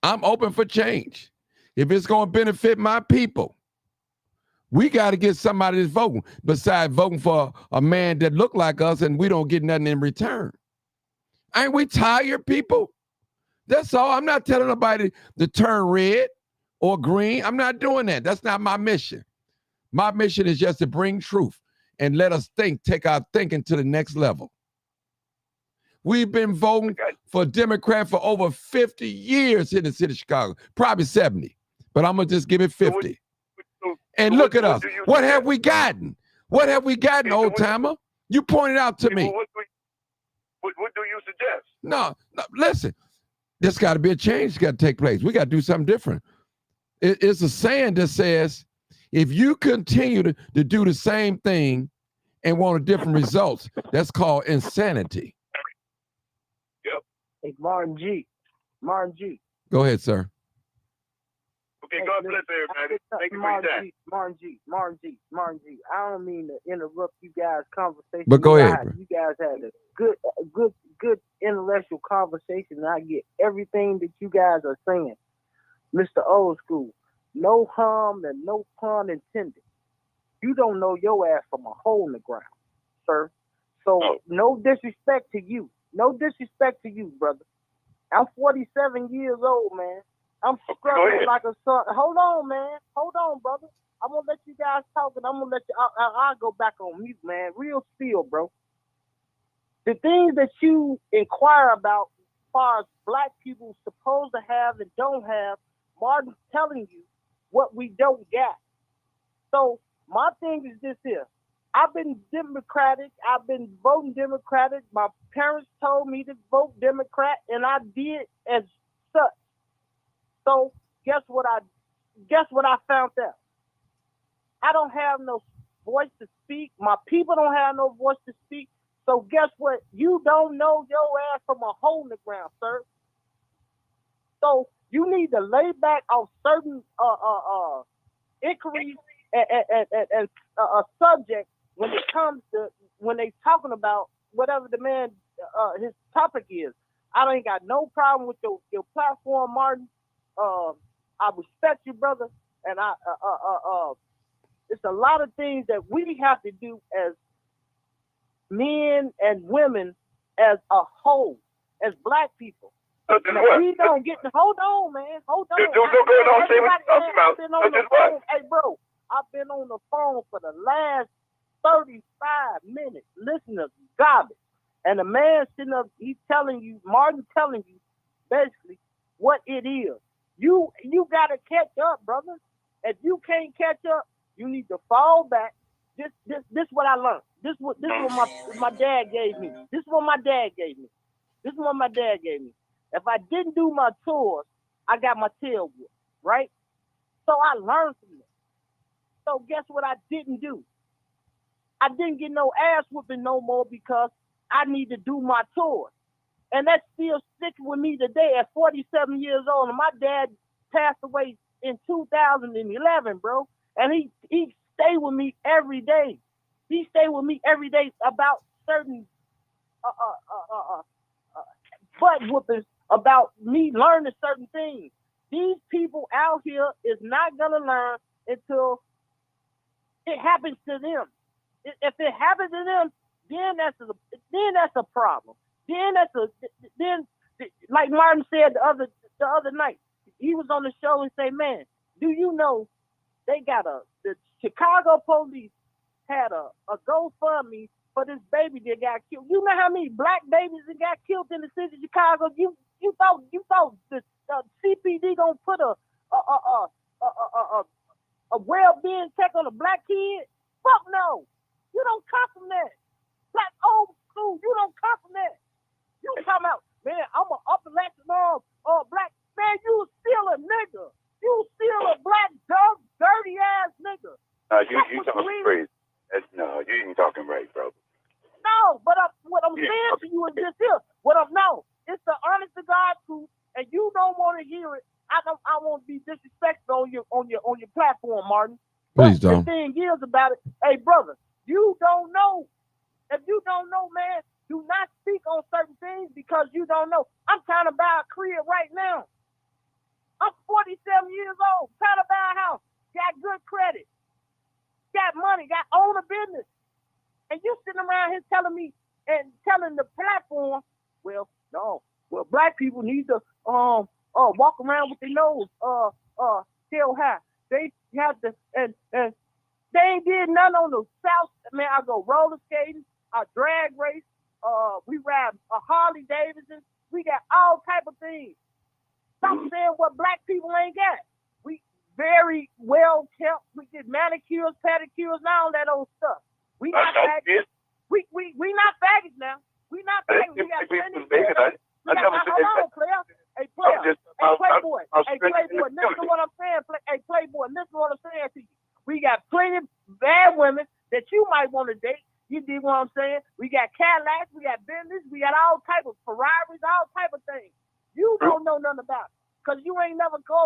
I'm open for change. If it's going to benefit my people, we got to get somebody that's voting besides voting for a man that look like us and we don't get nothing in return. Ain't we tired, people? That's all. I'm not telling nobody to turn red or green. I'm not doing that. That's not my mission. My mission is just to bring truth and let us think, take our thinking to the next level. We've been voting for Democrat for over 50 years in the city of Chicago, probably 70, but I'm going to just give it 50. And look at us. What have we gotten? What have we gotten, old timer? You pointed out to me. What do you suggest? No, listen. There's got to be a change that's got to take place. We got to do something different. It's a saying that says, if you continue to do the same thing and want different results, that's called insanity. Hey, Martin G. Go ahead, sir. Okay, God bless everybody. Thank you for your time. Martin G. I don't mean to interrupt you guys' conversation. But go ahead, bro. You guys had a good intellectual conversation, and I get everything that you guys are saying. Mr. Old School, no harm and no pun intended. You don't know your ass from a hole in the ground, sir. So no disrespect to you. No disrespect to you, brother. I'm 47 years old, man. I'm struggling like a son. Hold on, man. Hold on, brother. I'm going to let you guys talk, and I'm going to let you, I'll go back on mute, man. Real spill, bro. The things that you inquire about as far as black people supposed to have and don't have, Martin's telling you what we don't get. So my thing is this here. I've been Democratic. I've been voting Democratic. My parents told me to vote Democrat, and I did as such. So guess what I found out? I don't have no voice to speak. My people don't have no voice to speak. So guess what? You don't know your ass from a hole in the ground, sir. So you need to lay back on certain inquiries and subjects when it comes to when they talking about whatever the man his topic is. I ain't got no problem with your platform, Martin. I respect you, brother, and it's a lot of things that we have to do as men and women as a whole, as black people. We don't get to hold on, man. Hold on. Hey, bro, I've been on the phone for the last 35 minutes listening to garbage. And the man sitting up, he's telling you, Martin telling you basically what it is. You gotta catch up, brother. If you can't catch up, you need to fall back. This what I learned. This what my dad gave me. This is what my dad gave me. If I didn't do my chores, I got my tail whooped, right? So I learned from this. So guess what I didn't do? I didn't get no ass whooping no more because I need to do my chores. And that still sticks with me today at 47 years old. And my dad passed away in 2011, bro. And he stayed with me every day. He stayed with me every day about certain butt whoopings about me learning certain things. These people out here is not gonna learn until it happens to them. If it happens to them, then that's a problem. Then like Martin said the other night, he was on the show and say, man, do you know they got the Chicago police had a GoFundMe for this baby that got killed. You know how many black babies that got killed in the city of Chicago? You thought the CPD gonna put a well-being check on a black kid? Fuck no. You don't come from that. Black old school, you don't come from that. You talking about, man, I'm an upper Latino black man, you still a nigga. You still a black dirty ass nigga. You talking crazy. No, you ain't talking right, bro. No, but what I'm saying to you is this here. It's the honest to God truth, and you don't want to hear it. I won't be disrespectful on your platform, Martin. Please but don't. The thing is about it, hey brother, you don't know. If you don't know, man, do not speak on certain things because you don't know. I'm trying to buy a crib right now. I'm 47 years old, trying to buy a house, got good credit, got money, own a business. And you sitting around here telling me and telling the platform, well, black people need to walk around with their nose held high. They have to and they ain't did none on the south. Man, I go roller skating, I drag race, we ride a Harley Davidson, we got all type of things. Stop saying what black people ain't got. We very well kept. We get manicures, pedicures, and all that old stuff. We not faggots. We not faggots now. We not faggots. We got plenty. Hold on, player. Hey, player. Hey, Playboy. Hey, Playboy. Listen to what I'm saying. Hey, Playboy. Listen to what I'm saying to you. We got plenty of bad women that you might want to date. You dig what I'm saying? We got Cadillacs. We got Bentleys. We got all type of Ferraris. All type of things. You don't know nothing about it. Cause you ain't never came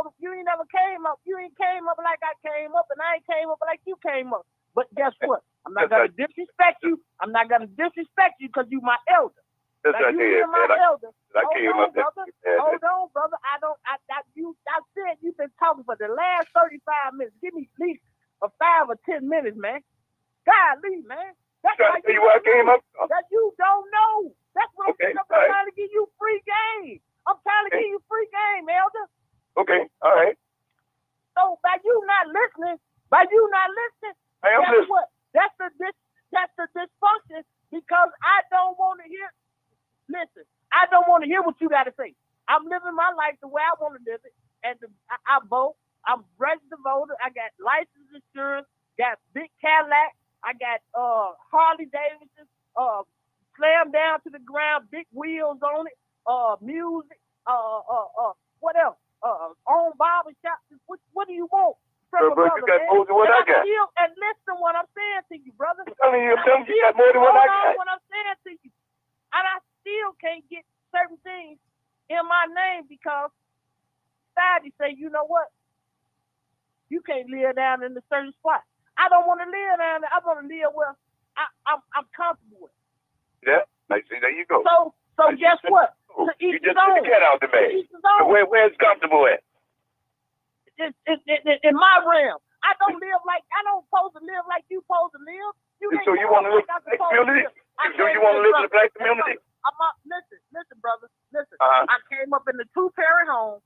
up. You ain't came up like I came up, and I ain't came up like you came up. But guess what? I'm not gonna disrespect you. I'm not gonna disrespect you because you my elder. Now, you my elder. Hold on, brother. I said you've been talking for the last 35 minutes. Give me at least 5 or 10 minutes, man. Golly, man. That's why that you don't know. That's what I'm trying to give you free game. I'm trying to give you free game, elder. Okay, all right. So by you not listening, I am guess listening. what? That's the dysfunction because I don't want to hear. Listen, I don't want to hear what you got to say. I'm living my life the way I want to live it, and I vote. I'm registered voter. I got license insurance. Got big Cadillac. I got Harley Davidson. Slam down to the ground, big wheels on it. Music. What else? Own barber shop. What do you want? Bro, you got more than what I got. And listen what I'm saying to you, brother. I'm telling you got more than what I got. What I'm saying to you. And I still can't get certain things in my name because society say, you know what? You can't live down in a certain spot. I don't want to live down there. I want to live where I'm comfortable with. Yeah, there you go. So guess what? You just took the cat out the bag. Where's comfortable at? It's in my realm. I don't supposed to live like you supposed to live. So you want to live in the black community? Do you want to live in the black community? Listen, brother. Listen. I came up in the 2-parent home.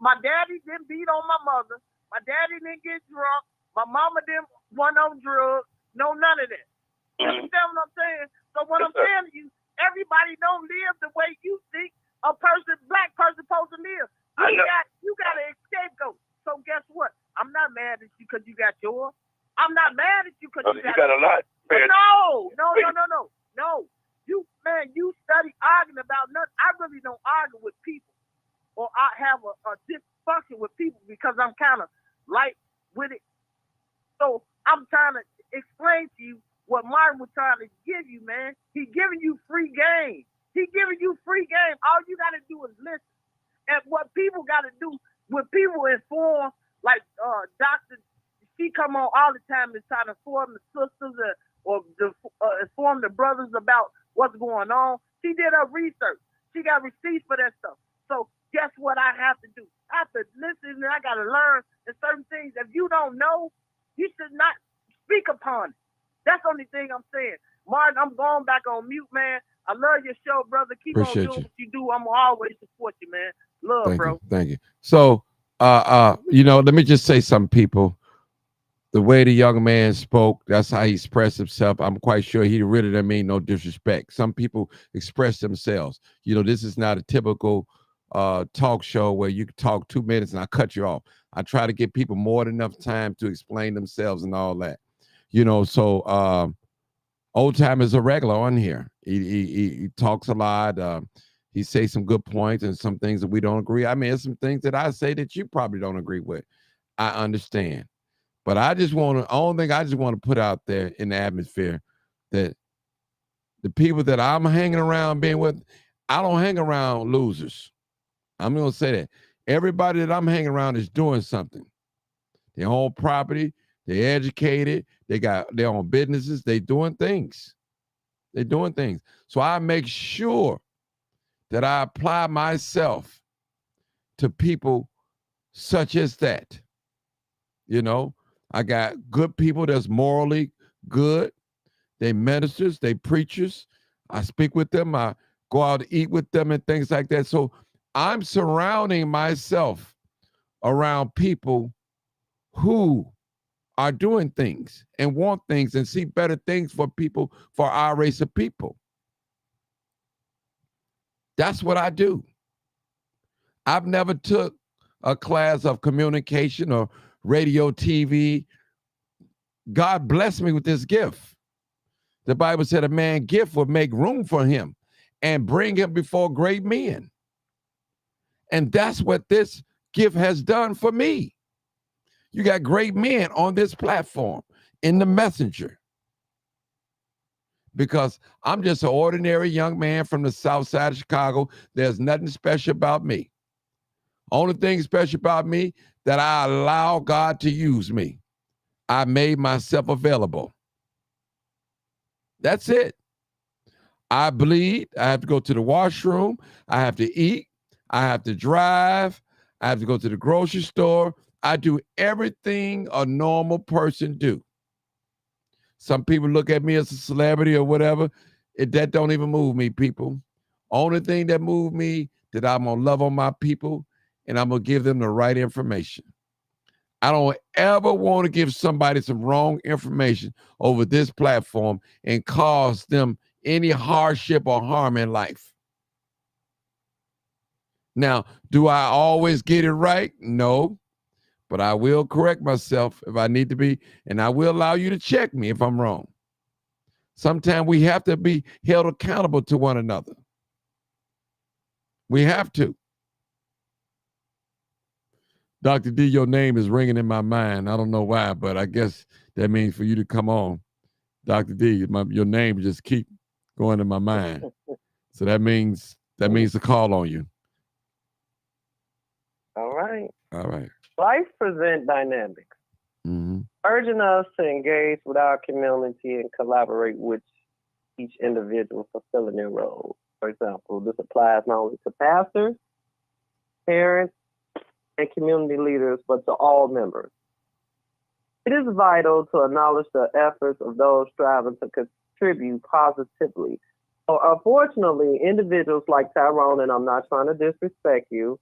My daddy didn't beat on my mother. My daddy didn't get drunk. My mama didn't run on drugs. No, none of that. You understand what I'm saying? So what I'm saying to you, everybody don't live the way you think a black person supposed to live. You got an scapegoat. So guess what? I'm not mad at you because you got yours. I'm not mad at you because you got a lot. No. You study arguing about nothing. I really don't argue with people or I have a dysfunction with people because I'm kind of light with it. So I'm trying to explain to you what Martin was trying to give you, man. He giving you free game. All you got to do is listen. And what people got to do, when people inform, like Dr. She come on all the time to try to inform the sisters or inform the brothers about what's going on. She did her research. She got receipts for that stuff. So guess what I have to do? I have to listen and I got to learn certain things. If you don't know, you should not speak upon it. That's the only thing I'm saying. Martin, I'm going back on mute, man. I love your show, brother. Keep on doing what you do. I'm always support you, man. Love, bro. Thank you. So, let me just say something, people. The way the young man spoke, that's how he expressed himself. I'm quite sure he really didn't mean no disrespect. Some people express themselves. This is not a typical talk show where you talk 2 minutes and I cut you off. I try to give people more than enough time to explain themselves and all that. So Old Time is a regular on here. He talks a lot. He say some good points and some things that we don't agree. I mean, there's some things that I say that you probably don't agree with. I understand. But I just want to, only thing I just want to put out there in the atmosphere that the people that I'm hanging around being with, I don't hang around losers. I'm going to say that. Everybody that I'm hanging around is doing something. They own property, they're educated, they got their own businesses, they doing things. They're doing things. So I make sure that I apply myself to people such as that. You know, I got good people that's morally good. They ministers, they preachers. I speak with them. I go out to eat with them and things like that. So I'm surrounding myself around people who are doing things and want things and see better things for people, for our race of people. That's what I do. I've never took a class of communication or radio, TV. God blessed me with this gift. The Bible said a man's gift will make room for him and bring him before great men. And that's what this gift has done for me. You got great men on this platform in the messenger. Because I'm just an ordinary young man from the south side of Chicago. There's nothing special about me. Only thing special about me, that I allow God to use me. I made myself available. That's it. I bleed. I have to go to the washroom. I have to eat. I have to drive. I have to go to the grocery store. I do everything a normal person do. Some people look at me as a celebrity or whatever. That don't even move me, people. Only thing that move me, that I'm going to love on my people and I'm going to give them the right information. I don't ever want to give somebody some wrong information over this platform and cause them any hardship or harm in life. Now, do I always get it right? No. But I will correct myself if I need to be, and I will allow you to check me if I'm wrong. Sometimes we have to be held accountable to one another. We have to. Dr. D, your name is ringing in my mind. I don't know why, but I guess that means for you to come on. Dr. D, your name just keep going in my mind. So that means to call on you. All right. All right. Life present dynamics, urging us to engage with our community and collaborate with each individual fulfilling their role. For example, this applies not only to pastors, parents, and community leaders, but to all members. It is vital to acknowledge the efforts of those striving to contribute positively. So unfortunately, individuals like Tyrone, and I'm not trying to disrespect you,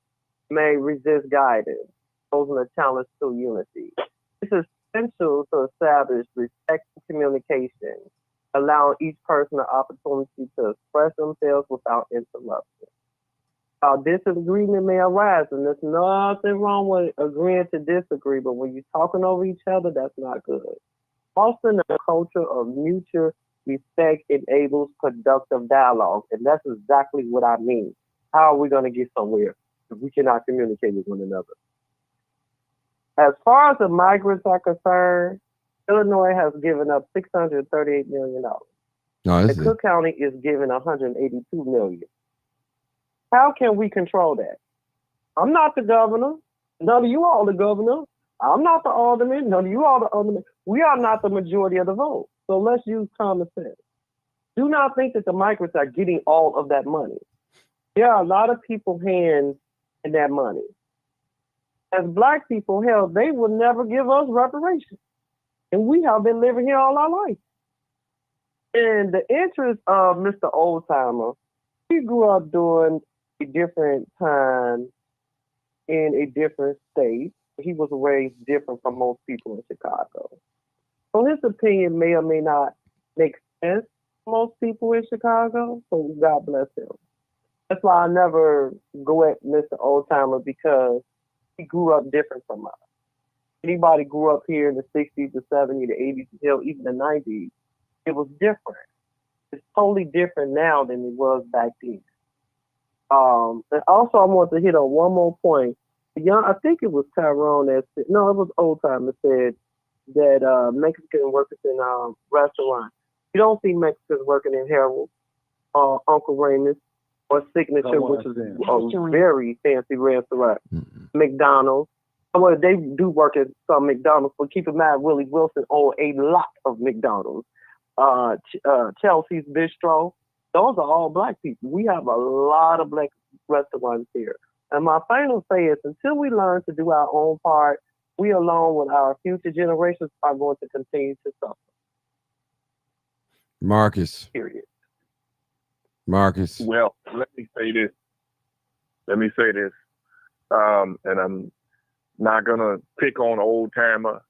may resist guidance, posing a challenge to unity. It's essential to establish respectful communication, allowing each person the opportunity to express themselves without interruption. Disagreement may arise, and there's nothing wrong with agreeing to disagree, but when you're talking over each other, that's not good. Fostering a culture of mutual respect enables productive dialogue, and that's exactly what I mean. How are we going to get somewhere if we cannot communicate with one another? As far as the migrants are concerned, Illinois has given up $638 million. And Cook County is giving $182 million. How can we control that? I'm not the governor. None of you all the governor. I'm not the alderman. None of you all the alderman. We are not the majority of the vote. So let's use common sense. Do not think that the migrants are getting all of that money. There are a lot of people's hands in that money. As Black people, hell, they will never give us reparations. And we have been living here all our life. In the interest of Mr. Oldtimer, he grew up during a different time in a different state. He was raised different from most people in Chicago. So his opinion may or may not make sense to most people in Chicago, so God bless him. That's why I never go at Mr. Oldtimer, because he grew up different from us. Anybody grew up here in the 60s, the 70s, the 80s, hell, even the 90s, it was different. It's totally different now than it was back then. And also I want to hit on one more point. I think it was Tyrone that said, no, it was Old Time that said that Mexican workers in restaurants. You don't see Mexicans working in Harold, Uncle Raymond's, or Signature, which is a very fancy restaurant. McDonald's. Well, they do work at some McDonald's, but keep in mind Willie Wilson owned a lot of McDonald's. Chelsea's Bistro. Those are all black people. We have a lot of black restaurants here. And my final say is, until we learn to do our own part, we along with our future generations are going to continue to suffer. Marcus. Period. Marcus. Well, let me say this. And I'm not gonna pick on Old Timer.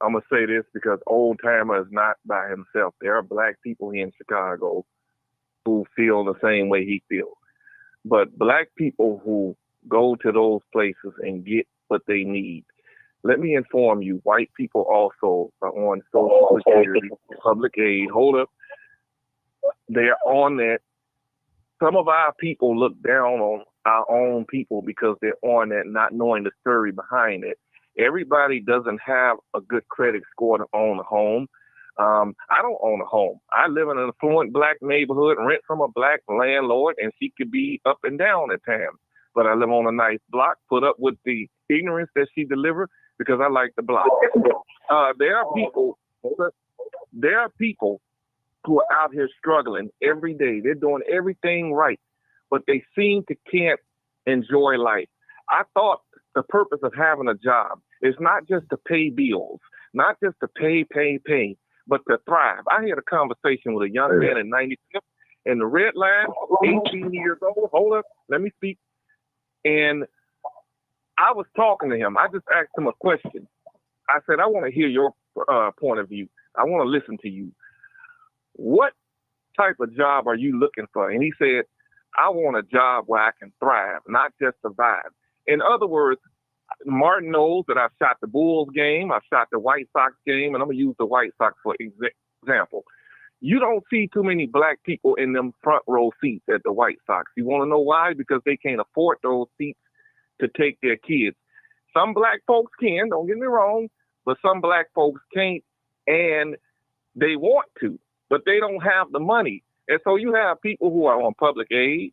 I'm gonna say this because Old Timer is not by himself. There are black people here in Chicago who feel the same way he feels. But black people who go to those places and get what they need. Let me inform you, white people also are on Social Security, public aid. Hold up. They're on that. Some of our people look down on our own people because they're on that, not knowing the story behind it. Everybody doesn't have a good credit score to own a home. I don't own a home. I live in an affluent black neighborhood, rent from a black landlord, and she could be up and down at times. But I live on a nice block, put up with the ignorance that she delivered because I like the block. There are people who are out here struggling every day. They're doing everything right, but they seem to can't enjoy life. I thought the purpose of having a job is not just to pay bills, not just to pay, but to thrive. I had a conversation with a young man in 95th in the red line, 18 years old. Hold up, let me speak. And I was talking to him. I just asked him a question. I said, I want to hear your point of view. I want to listen to you. What type of job are you looking for? And he said, I want a job where I can thrive, not just survive. In other words, Martin knows that I've shot the Bulls game, I've shot the White Sox game, and I'm going to use the White Sox for example. You don't see too many black people in them front row seats at the White Sox. You want to know why? Because they can't afford those seats to take their kids. Some black folks can, don't get me wrong, but some black folks can't, and they want to, but they don't have the money. And so you have people who are on public aid.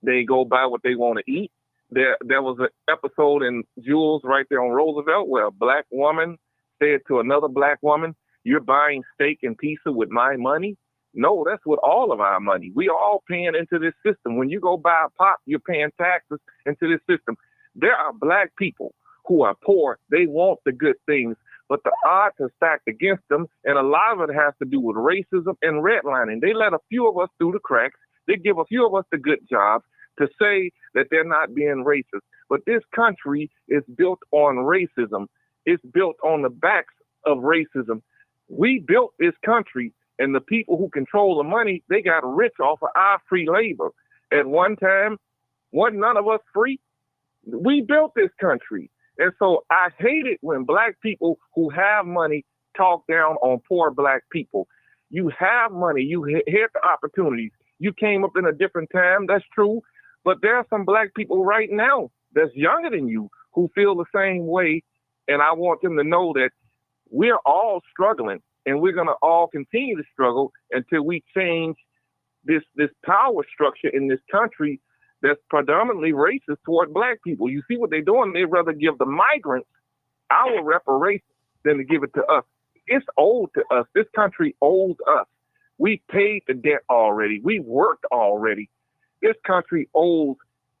They go buy what they want to eat. There was an episode in Jules right there on Roosevelt where a black woman said to another black woman, you're buying steak and pizza with my money? No, that's with all of our money. We are all paying into this system. When you go buy a pop, you're paying taxes into this system. There are black people who are poor. They want the good things, but the odds are stacked against them. And a lot of it has to do with racism and redlining. They let a few of us through the cracks. They give a few of us the good jobs to say that they're not being racist. But this country is built on racism. It's built on the backs of racism. We built this country, and the people who control the money, they got rich off of our free labor. At one time, wasn't none of us free? We built this country. And so I hate it when black people who have money talk down on poor black people. You have money. You had the opportunities. You came up in a different time. That's true. But there are some black people right now that's younger than you who feel the same way. And I want them to know that we're all struggling, and we're going to all continue to struggle until we change this power structure in this country that's predominantly racist toward black people. You see what they're doing? They'd rather give the migrants our reparations than to give it to us. It's owed to us. This country owes us. We paid the debt already. We worked already. This country owes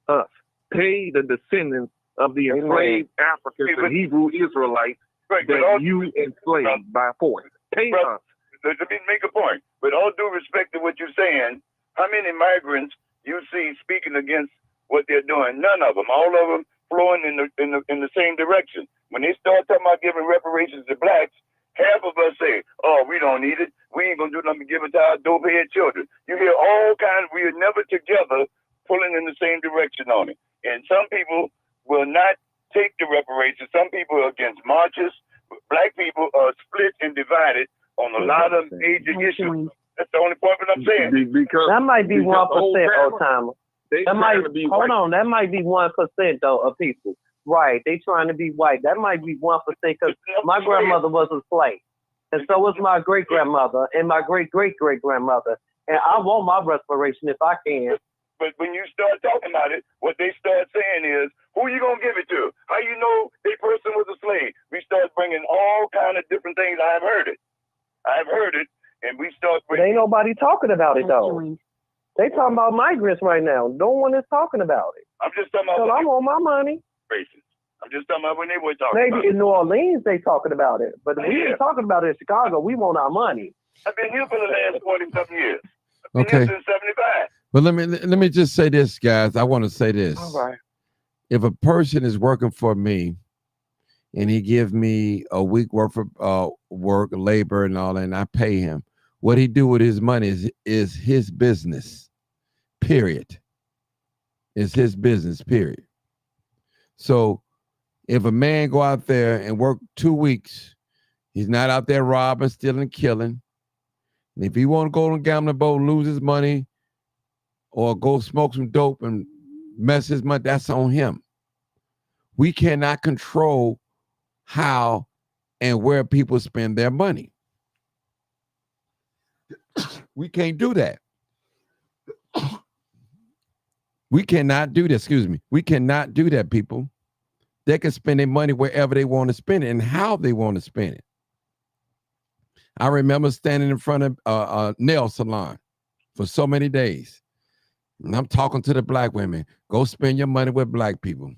us. Pay the descendants of the enslaved Africans and Hebrew Israelites that you enslaved by force. Pay us. Let me make a point. With all due respect to what you're saying, how many migrants you see speaking against what they're doing? None of them. All of them flowing in the same direction. When they start talking about giving reparations to blacks, half of us say, "Oh, we don't need it. We ain't gonna do nothing to give it to our dope-head children." You hear all kinds. We are never together, pulling in the same direction on it. And some people will not take the reparations. Some people are against marches. Black people are split and divided on a lot of major issues. That's the only point that I'm saying. That might be 1%, Old Timer. They That trying might to be hold white. on. That might be 1% though of people. Right? They trying to be white. That might be 1% because my grandmother was a slave, and so was my great grandmother and my great great great grandmother. And I want my reparation if I can. But when you start talking about it, what they start saying is, who you gonna give it to? How you know that person was a slave? We start bringing all kind of different things. I've heard it, and we start But bringing. ain't nobody talking about it though. They talking about migrants right now. No one is talking about it. I'm just talking So about I want my money. reparations. I'm just talking about when they were talking Maybe about it. in New Orleans they talking about it, but we Yeah. ain't talking about it in Chicago. We want our money. I've been here for the last 40-something years. I've been Okay. here since 75. But let me just say this, guys. I want to say this. All right. If a person is working for me and he gives me a week worth of work, labor, and all that, and I pay him, what he do with his money is his business. Period. It's his business. Period. So if a man go out there and work 2 weeks, he's not out there robbing, stealing, killing. And if he want to go on a gambling boat, lose his money, or go smoke some dope and mess his money, that's on him. We cannot control how and where people spend their money. We can't do that. We cannot do that. Excuse me. We cannot do that, people. They can spend their money wherever they want to spend it and how they want to spend it. I remember standing in front of a nail salon for so many days. And I'm talking to the black women. Go spend your money with black people.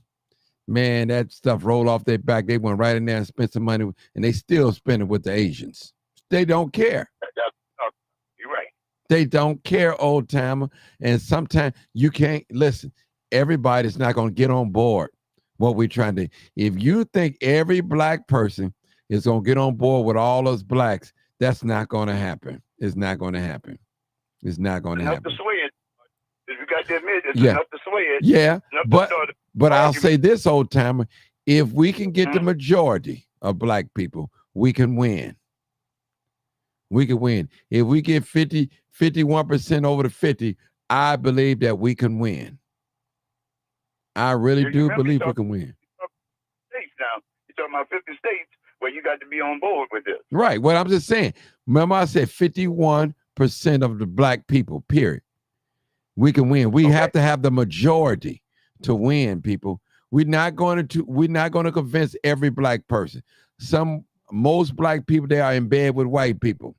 Man, that stuff rolled off their back. They went right in there and spent some money, and they still spend it with the Asians. They don't care. You're right. They don't care, old timer. And sometimes you can't listen. Everybody's not going to get on board what we're trying to. If you think every black person is going to get on board with all us blacks, that's not going to happen. It's not going to happen. It's not going to Enough happen. to sway it. If you got to admit, it's Yeah. enough to sway it. Yeah, Enough to but start it. but I'll argument. say this, old timer, if we can get the majority of black people, we can win. We can win. If we get 51% over the 50, I believe that we can win. I really You do remember believe we talking- can win. States now. You're talking about 50 states where you got to be on board with this. Right. What I'm just saying. Remember, I said 51% of the black people, period. We can win. We have to have the majority to win, people. We're not going to convince every black person. Most black people, they are in bed with white people.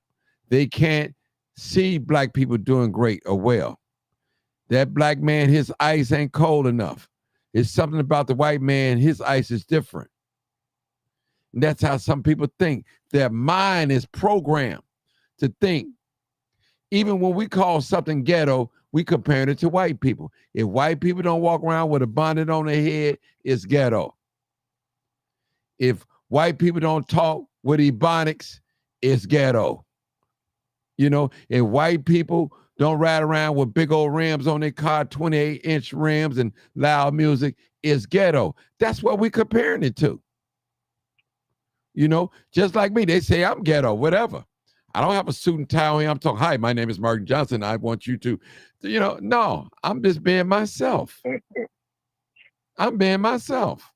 They can't see black people doing great or well. That black man, his ice ain't cold enough. It's something about the white man, his ice is different. And that's how some people think. Their mind is programmed to think. Even when we call something ghetto, we compare it to white people. If white people don't walk around with a bonnet on their head, it's ghetto. If white people don't talk with ebonics, it's ghetto. You know, if white people don't ride around with big old rims on their car, 28-inch rims and loud music, it's ghetto. That's what we're comparing it to. You know, just like me, they say I'm ghetto, whatever. I don't have a suit and tie on here. I'm talking, hi, my name is Martin Johnson. I want you to, no, I'm just being myself. I'm being myself.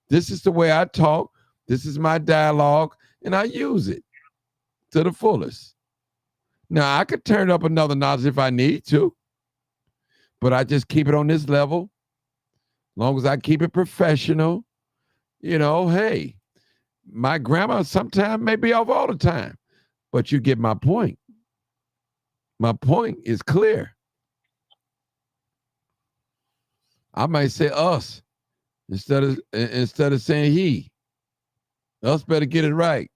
This is the way I talk. This is my dialogue, and I use it to the fullest. Now, I could turn up another notch if I need to, but I just keep it on this level. As long as I keep it professional, hey, my grandma sometimes may be off all the time, but you get my point. My point is clear. I might say us instead of saying he. Us better get it right.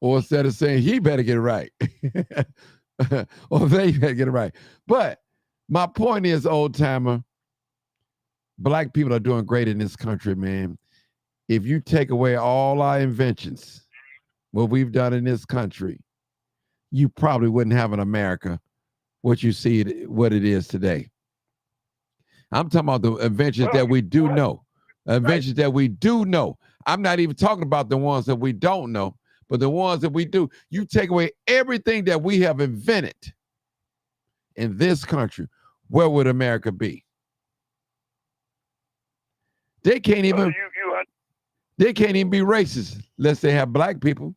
Or instead of saying he better get it right. Or they better get it right. But my point is, old timer, black people are doing great in this country, man. If you take away all our inventions, what we've done in this country, you probably wouldn't have in America what you see, what it is today. I'm talking about the inventions that we do know. Inventions that we do know. I'm not even talking about the ones that we don't know, but the ones that we do. You take away everything that we have invented in this country, where would America be? They can't even they can't even be racist unless they have black people.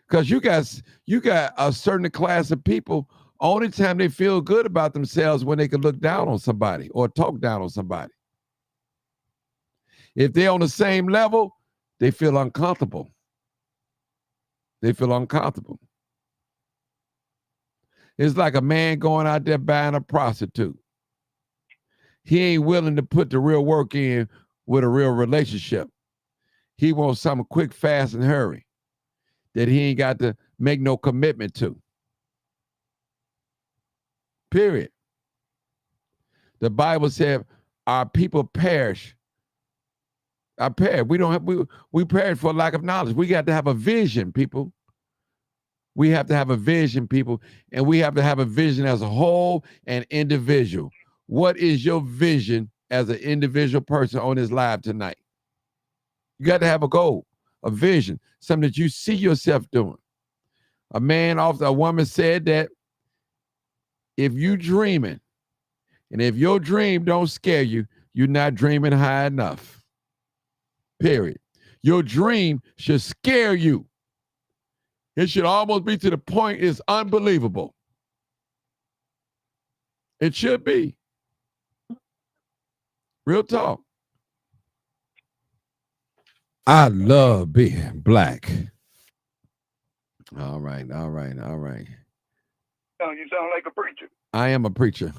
Because you got a certain class of people, only time they feel good about themselves when they can look down on somebody or talk down on somebody. If they're on the same level, they feel uncomfortable. They feel uncomfortable. It's like a man going out there buying a prostitute. He ain't willing to put the real work in with a real relationship. He wants something quick, fast, and hurry that he ain't got to make no commitment to. Period. The Bible said our people perish. I perish. We perish for lack of knowledge. We got to have a vision, people. We have to have a vision, people, and we have to have a vision as a whole and individual. What is your vision as an individual person on this live tonight? You got to have a goal, a vision, something that you see yourself doing. A woman said that if you dreaming, and if your dream don't scare you, you're not dreaming high enough. Period. Your dream should scare you. It should almost be to the point it's unbelievable. It should be. Real talk. I love being black. All right. You sound like a preacher. I am a preacher.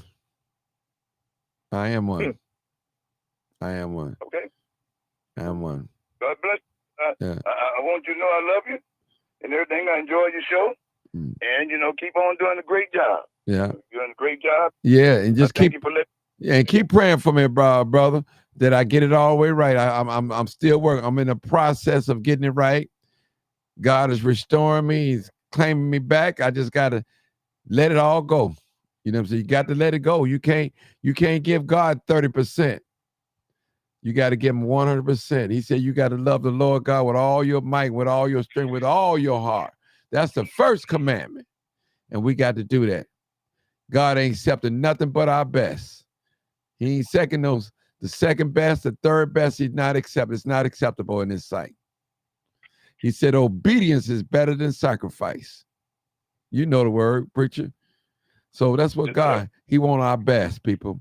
I am one. I am one. Okay. I am one. God bless. Yeah. I want you to know I love you and everything. I enjoy your show. And, keep on doing a great job. Yeah. You're doing a great job. Yeah, and just keep praying for me, brother, that I get it all the way right. I'm still working. I'm in the process of getting it right. God is restoring me. He's claiming me back. I just got to let it all go. You know what I'm saying? You got to let it go. You can't give God 30%. You got to give him 100%. He said you got to love the Lord God with all your might, with all your strength, with all your heart. That's the first commandment. And we got to do that. God ain't accepting nothing but our best. He ain't the second best, the third best, he's not accepted. It's not acceptable in his sight. He said obedience is better than sacrifice. You know the word, preacher. So that's what God, he want our best, people.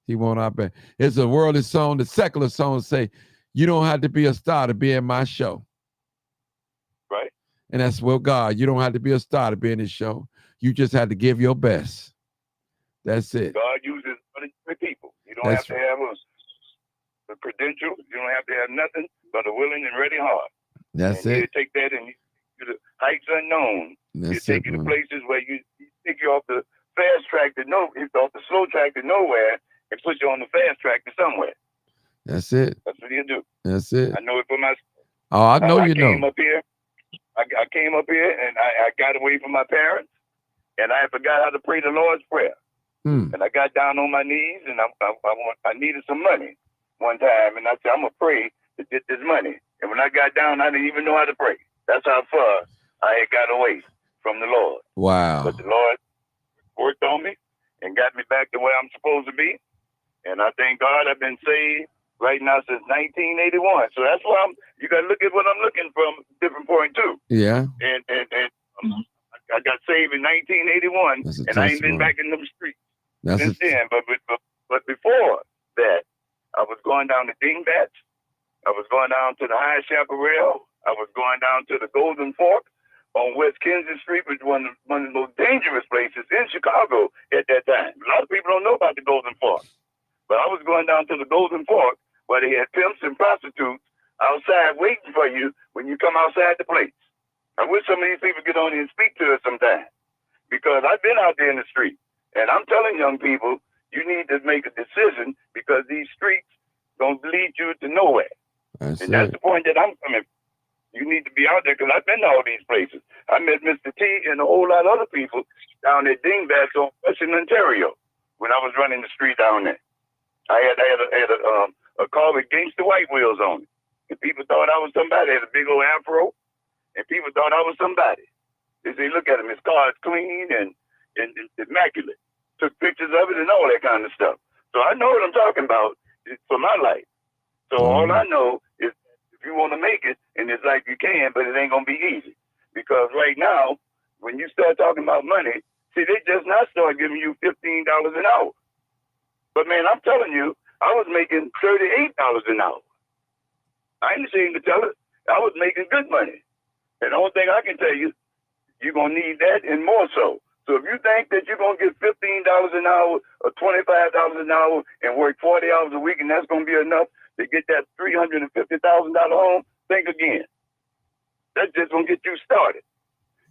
He want our best. It's a worldly song. The secular songs say, you don't have to be a star to be in my show. Right. And that's what God, you don't have to be a star to be in his show. You just have to give your best. That's it. God uses ordinary people. You don't have to have a credential. You don't have to have nothing but a willing and ready heart. That's and it. You take that and you to the heights unknown. That's you take you to places where you take you off the fast track to off the slow track to nowhere and put you on the fast track to somewhere. That's it. That's what you do. That's it. I know it for myself. Oh, I know you know. I came up here and I got away from my parents and I forgot how to pray the Lord's Prayer. And I got down on my knees and I needed some money one time and I said, I'm going to pray to get this money. And when I got down, I didn't even know how to pray. That's how far I had got away from the Lord. Wow. But the Lord worked on me and got me back to where I'm supposed to be. And I thank God I've been saved right now since 1981. So that's why you got to look at what I'm looking from different point too. Yeah. And I got saved in 1981 and I ain't been back in them streets since then. But before that, I was going down to Dingbats. I was going down to the High Chaparral. I was going down to the Golden Fork on West Kensington Street, which was one of the most dangerous places in Chicago at that time. A lot of people don't know about the Golden Fork. But I was going down to the Golden Fork where they had pimps and prostitutes outside waiting for you when you come outside the place. I wish some of these people get on here and speak to us sometime because I've been out there in the street. And I'm telling young people, you need to make a decision because these streets don't lead you to nowhere. That's the point that I'm coming from. You need to be out there because I've been to all these places. I met Mr. T and a whole lot of other people down at Dingbats on Western Ontario when I was running the street down there. I had a car with gangster white wheels on it. And people thought I was somebody. I had a big old afro. And people thought I was somebody. They say, look at him. His car is clean and immaculate. took pictures of it and all that kind of stuff. So I know what I'm talking about for my life. So all I know is if you want to make it, and it's like you can, but it ain't going to be easy. Because right now, when you start talking about money, see, they just now start giving you $15 an hour. But man, I'm telling you, I was making $38 an hour. I ain't ashamed to tell it. I was making good money. And the only thing I can tell you, you're going to need that and more so. So if you think that you're going to get $15 an hour or $25 an hour and work 40 hours a week and that's going to be enough to get that $350,000 home, think again. That's just going to get you started.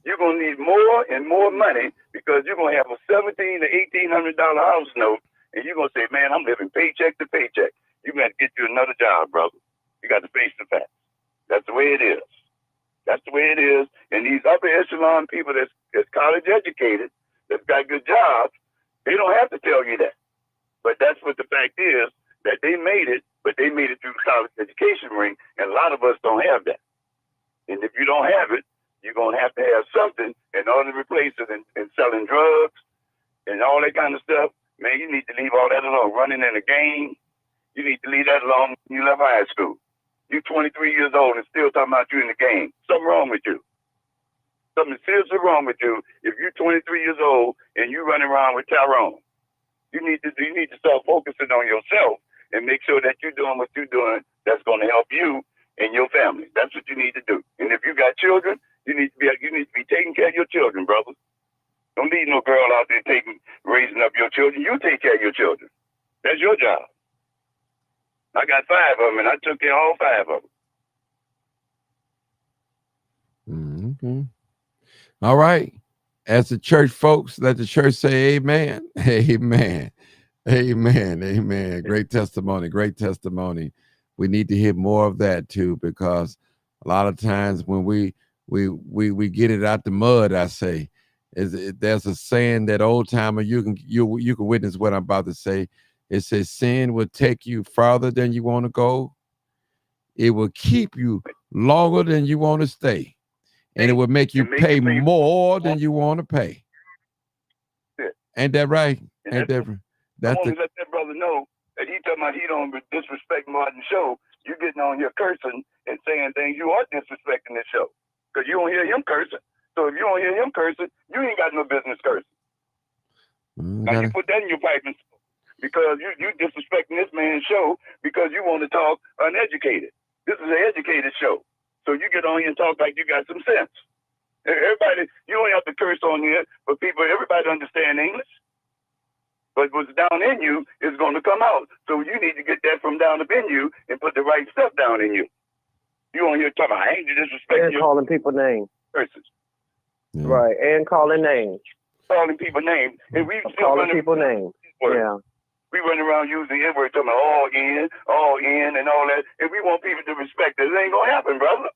You're going to need more and more money because you're going to have a $1,700 to $1,800 house note and you're going to say, man, I'm living paycheck to paycheck. You got to get you another job, brother. You got to face the facts. That's the way it is. That's the way it is. And these upper echelon people that's college educated, that's got good jobs, they don't have to tell you that. But that's what the fact is, that they made it, but they made it through the college education ring, and a lot of us don't have that. And if you don't have it, you're going to have something in order to replace it and selling drugs and all that kind of stuff. Man, you need to leave all that alone. Running in a game, you need to leave that alone when you left high school. You're 23 years old and still talking about you in the game. Something wrong with you. Something seriously wrong with you if you're 23 years old and you're running around with Tyrone. You need to start focusing on yourself and make sure that you're doing what you're doing that's going to help you and your family. That's what you need to do. And if you got children, you need to be taking care of your children, brother. Don't leave no girl out there raising up your children. You take care of your children. That's your job. I got 5 of them, and I took care of all 5 of them. Mm-hmm. All right. As the church folks, let the church say amen. Amen. Amen. Amen. Great testimony. Great testimony. We need to hear more of that too, because a lot of times when we get it out the mud, I say, there's a saying that old timer, you can witness what I'm about to say. It says sin will take you farther than you want to go. It will keep you longer than you want to stay. And it will make you pay more than you want to pay. Ain't that right? Ain't that right? I want to let that brother know that he talking about he don't disrespect Martin show. You getting on here cursing and saying things you are disrespecting this show. Because you don't hear him cursing. So if you don't hear him cursing, you ain't got no business cursing. Now you put that in your pipe and because you disrespecting this man's show because you want to talk uneducated. This is an educated show. So you get on here and talk like you got some sense. Everybody, you don't have to curse on here for everybody understand English. But what's down in you is going to come out. So you need to get that from down up in you and put the right stuff down in you. You on here talking about, I ain't disrespecting you. And calling people names. Curses. Yeah. Right, and calling names. Calling people names. And we calling people names. Yeah. We run around using the N-word, talking about all in, and all that. And we want people to respect it. It ain't going to happen, brother.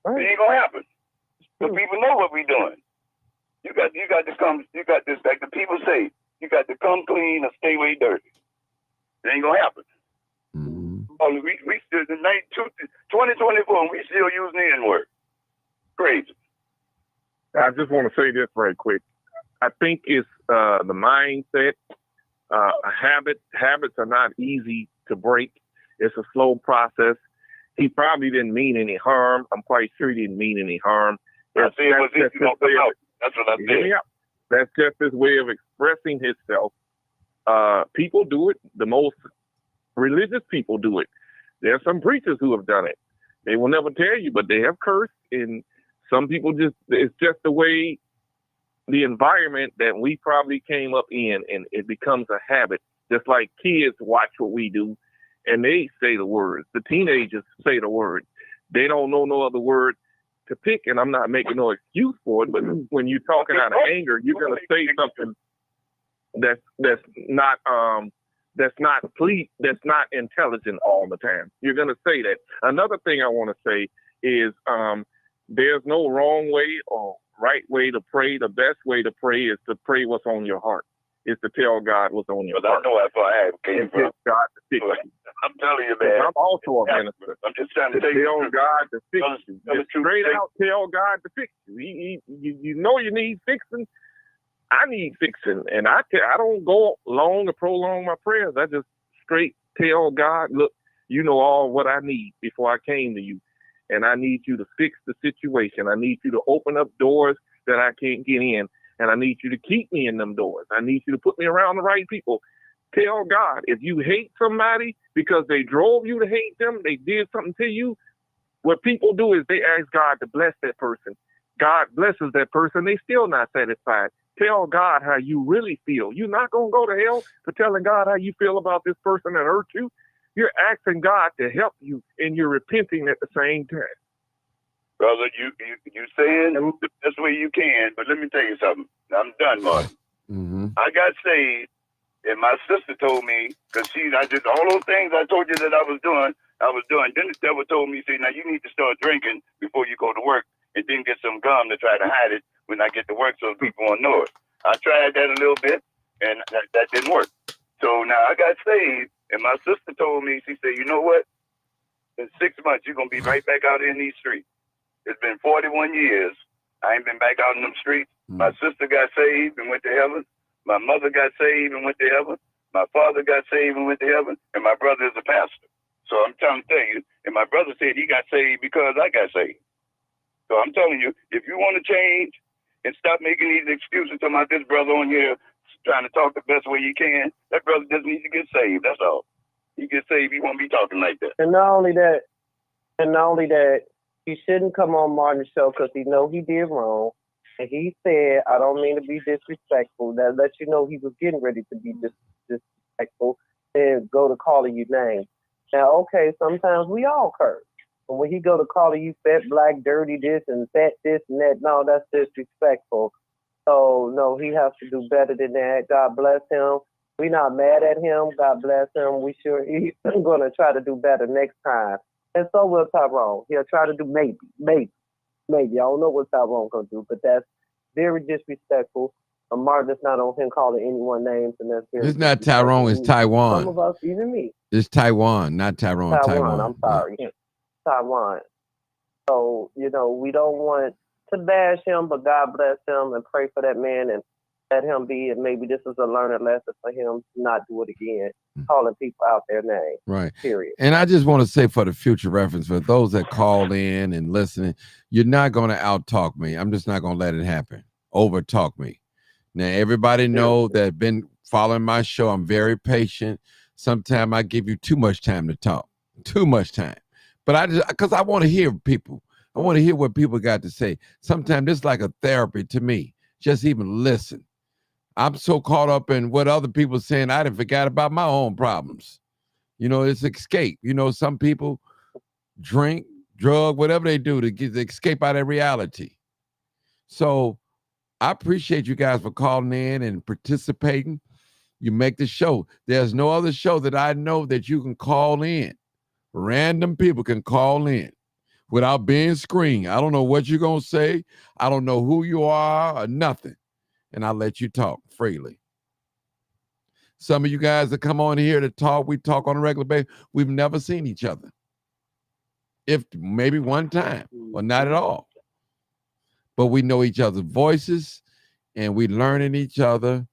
Right. It ain't going to happen. So people know what we doing. You got to come, like the people say, you got to come clean or stay away dirty. It ain't going to happen. Mm-hmm. We still, in 2024, and we still using the N-word. Crazy. I just want to say this very quick. I think it's the mindset. Habits are not easy to break. It's a slow process. He probably didn't mean any harm. I'm quite sure he didn't mean any harm. That's what I said. Yeah, that's just his way of expressing himself. People do it. The most religious people do it. There are some preachers who have done it. They will never tell you, but they have cursed. And some people it's just the way, the environment that we probably came up in, and it becomes a habit. Just like kids watch what we do, and they say the words. The teenagers say the words. They don't know no other word to pick, and I'm not making no excuse for it, but when you're talking out of anger, you're going to say something that's not intelligent all the time. You're going to say that. Another thing I want to say is there's no wrong way or right way to pray. The best way to pray is to pray what's on your heart. Is to tell God what's on your heart. I know that's why I came from. God to fix you. I'm telling you, man. I'm also a minister. I'm just trying to tell God to fix you. Just straight out tell God to fix you. You know you need fixing. I need fixing, and I don't go long or prolong my prayers. I just straight tell God, look, you know all what I need before I came to you, and I need you to fix the situation. I need you to open up doors that I can't get in, and I need you to keep me in them doors. I need you to put me around the right people. Tell God, if you hate somebody because they drove you to hate them, they did something to you, what people do is they ask God to bless that person. God blesses that person. They still not satisfied. Tell God how you really feel. You're not going to go to hell for telling God how you feel about this person that hurt you. You're asking God to help you, and you're repenting at the same time. Brother, you saying the best way you can, but let me tell you something. I'm done, Martin. Mm-hmm. I got saved, and my sister told me, because I did all those things I told you that I was doing. Then the devil told me, say, now you need to start drinking before you go to work, and then get some gum to try to hide it when I get to work so people won't know it. I tried that a little bit, and that didn't work. So now I got saved, and my sister told me, she said, you know what? In 6 months, you're going to be right back out in these streets. It's been 41 years. I ain't been back out in them streets. My sister got saved and went to heaven. My mother got saved and went to heaven. My father got saved and went to heaven. And my brother is a pastor. So I'm trying to tell you, and my brother said he got saved because I got saved. So I'm telling you, if you want to change and stop making these excuses about this brother on here trying to talk the best way you can, that brother just needs to get saved. That's all. He gets saved, he won't be talking like that. And not only that, he shouldn't come on Martin's show because he know he did wrong. And he said, I don't mean to be disrespectful. That lets you know he was getting ready to be disrespectful and go to calling you names. Now, okay, sometimes we all curse. But when he go to calling you fat, black, dirty, this and fat, this and that, no, that's disrespectful. So, no, he has to do better than that. God bless him. We're not mad at him. God bless him. We sure he's going to try to do better next time. And so will Tyrone. He'll try to do maybe. I don't know what Tyrone going to do, but that's very disrespectful. Martin's not on him calling anyone names, and that's very. It's not Tyrone, it's Taiwan. Some of us, even me. It's Taiwan, not Tyrone. Taiwan. I'm sorry. Yeah. Taiwan. So, we don't want to bash him, but God bless him and pray for that man and let him be. And maybe this is a learning lesson for him to not do it again, calling people out their name. Right. Period. And I just want to say for the future reference, for those that call in and listening, you're not going to out-talk me. I'm just not going to let it happen. Over-talk me. Now, everybody know that been following my show. I'm very patient. Sometimes I give you too much time to talk. Too much time. But because I want to hear people. I want to hear what people got to say. Sometimes it's like a therapy to me. Just even listen. I'm so caught up in what other people are saying, I done forgot about my own problems. It's escape. Some people drink, drug, whatever they do to escape out of reality. So I appreciate you guys for calling in and participating. You make the show. There's no other show that I know that you can call in. Random people can call in without being screened. I don't know what you're going to say. I don't know who you are or nothing. And I'll let you talk freely. Some of you guys that come on here to talk, we talk on a regular basis. We've never seen each other. If maybe one time or not at all. But we know each other's voices and we learning each other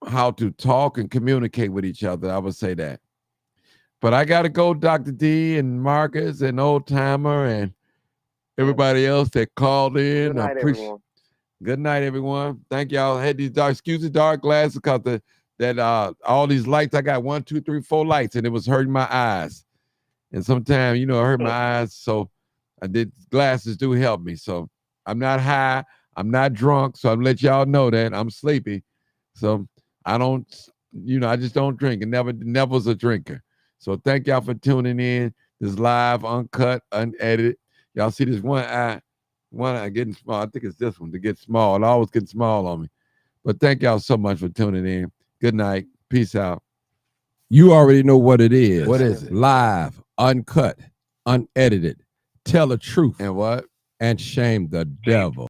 how to talk and communicate with each other. I would say that. But I got to go, Dr. D and Marcus and Old Timer and everybody else that called in. Good night, everyone. Good night, everyone. Thank y'all. I had these dark glasses because all these lights, I got 1, 2, 3, 4 lights, and it was hurting my eyes. And sometimes, it hurt my eyes. So glasses do help me. So I'm not high. I'm not drunk. So I'm let y'all know that I'm sleepy. So I don't, I just don't drink and never was a drinker. So thank y'all for tuning in. This live, uncut, unedited. Y'all see this one eye getting small. I think it's this one to get small. It always gets small on me. But thank y'all so much for tuning in. Good night. Peace out. You already know what it is. What is it? Live, uncut, unedited. Tell the truth. And what? And shame the devil.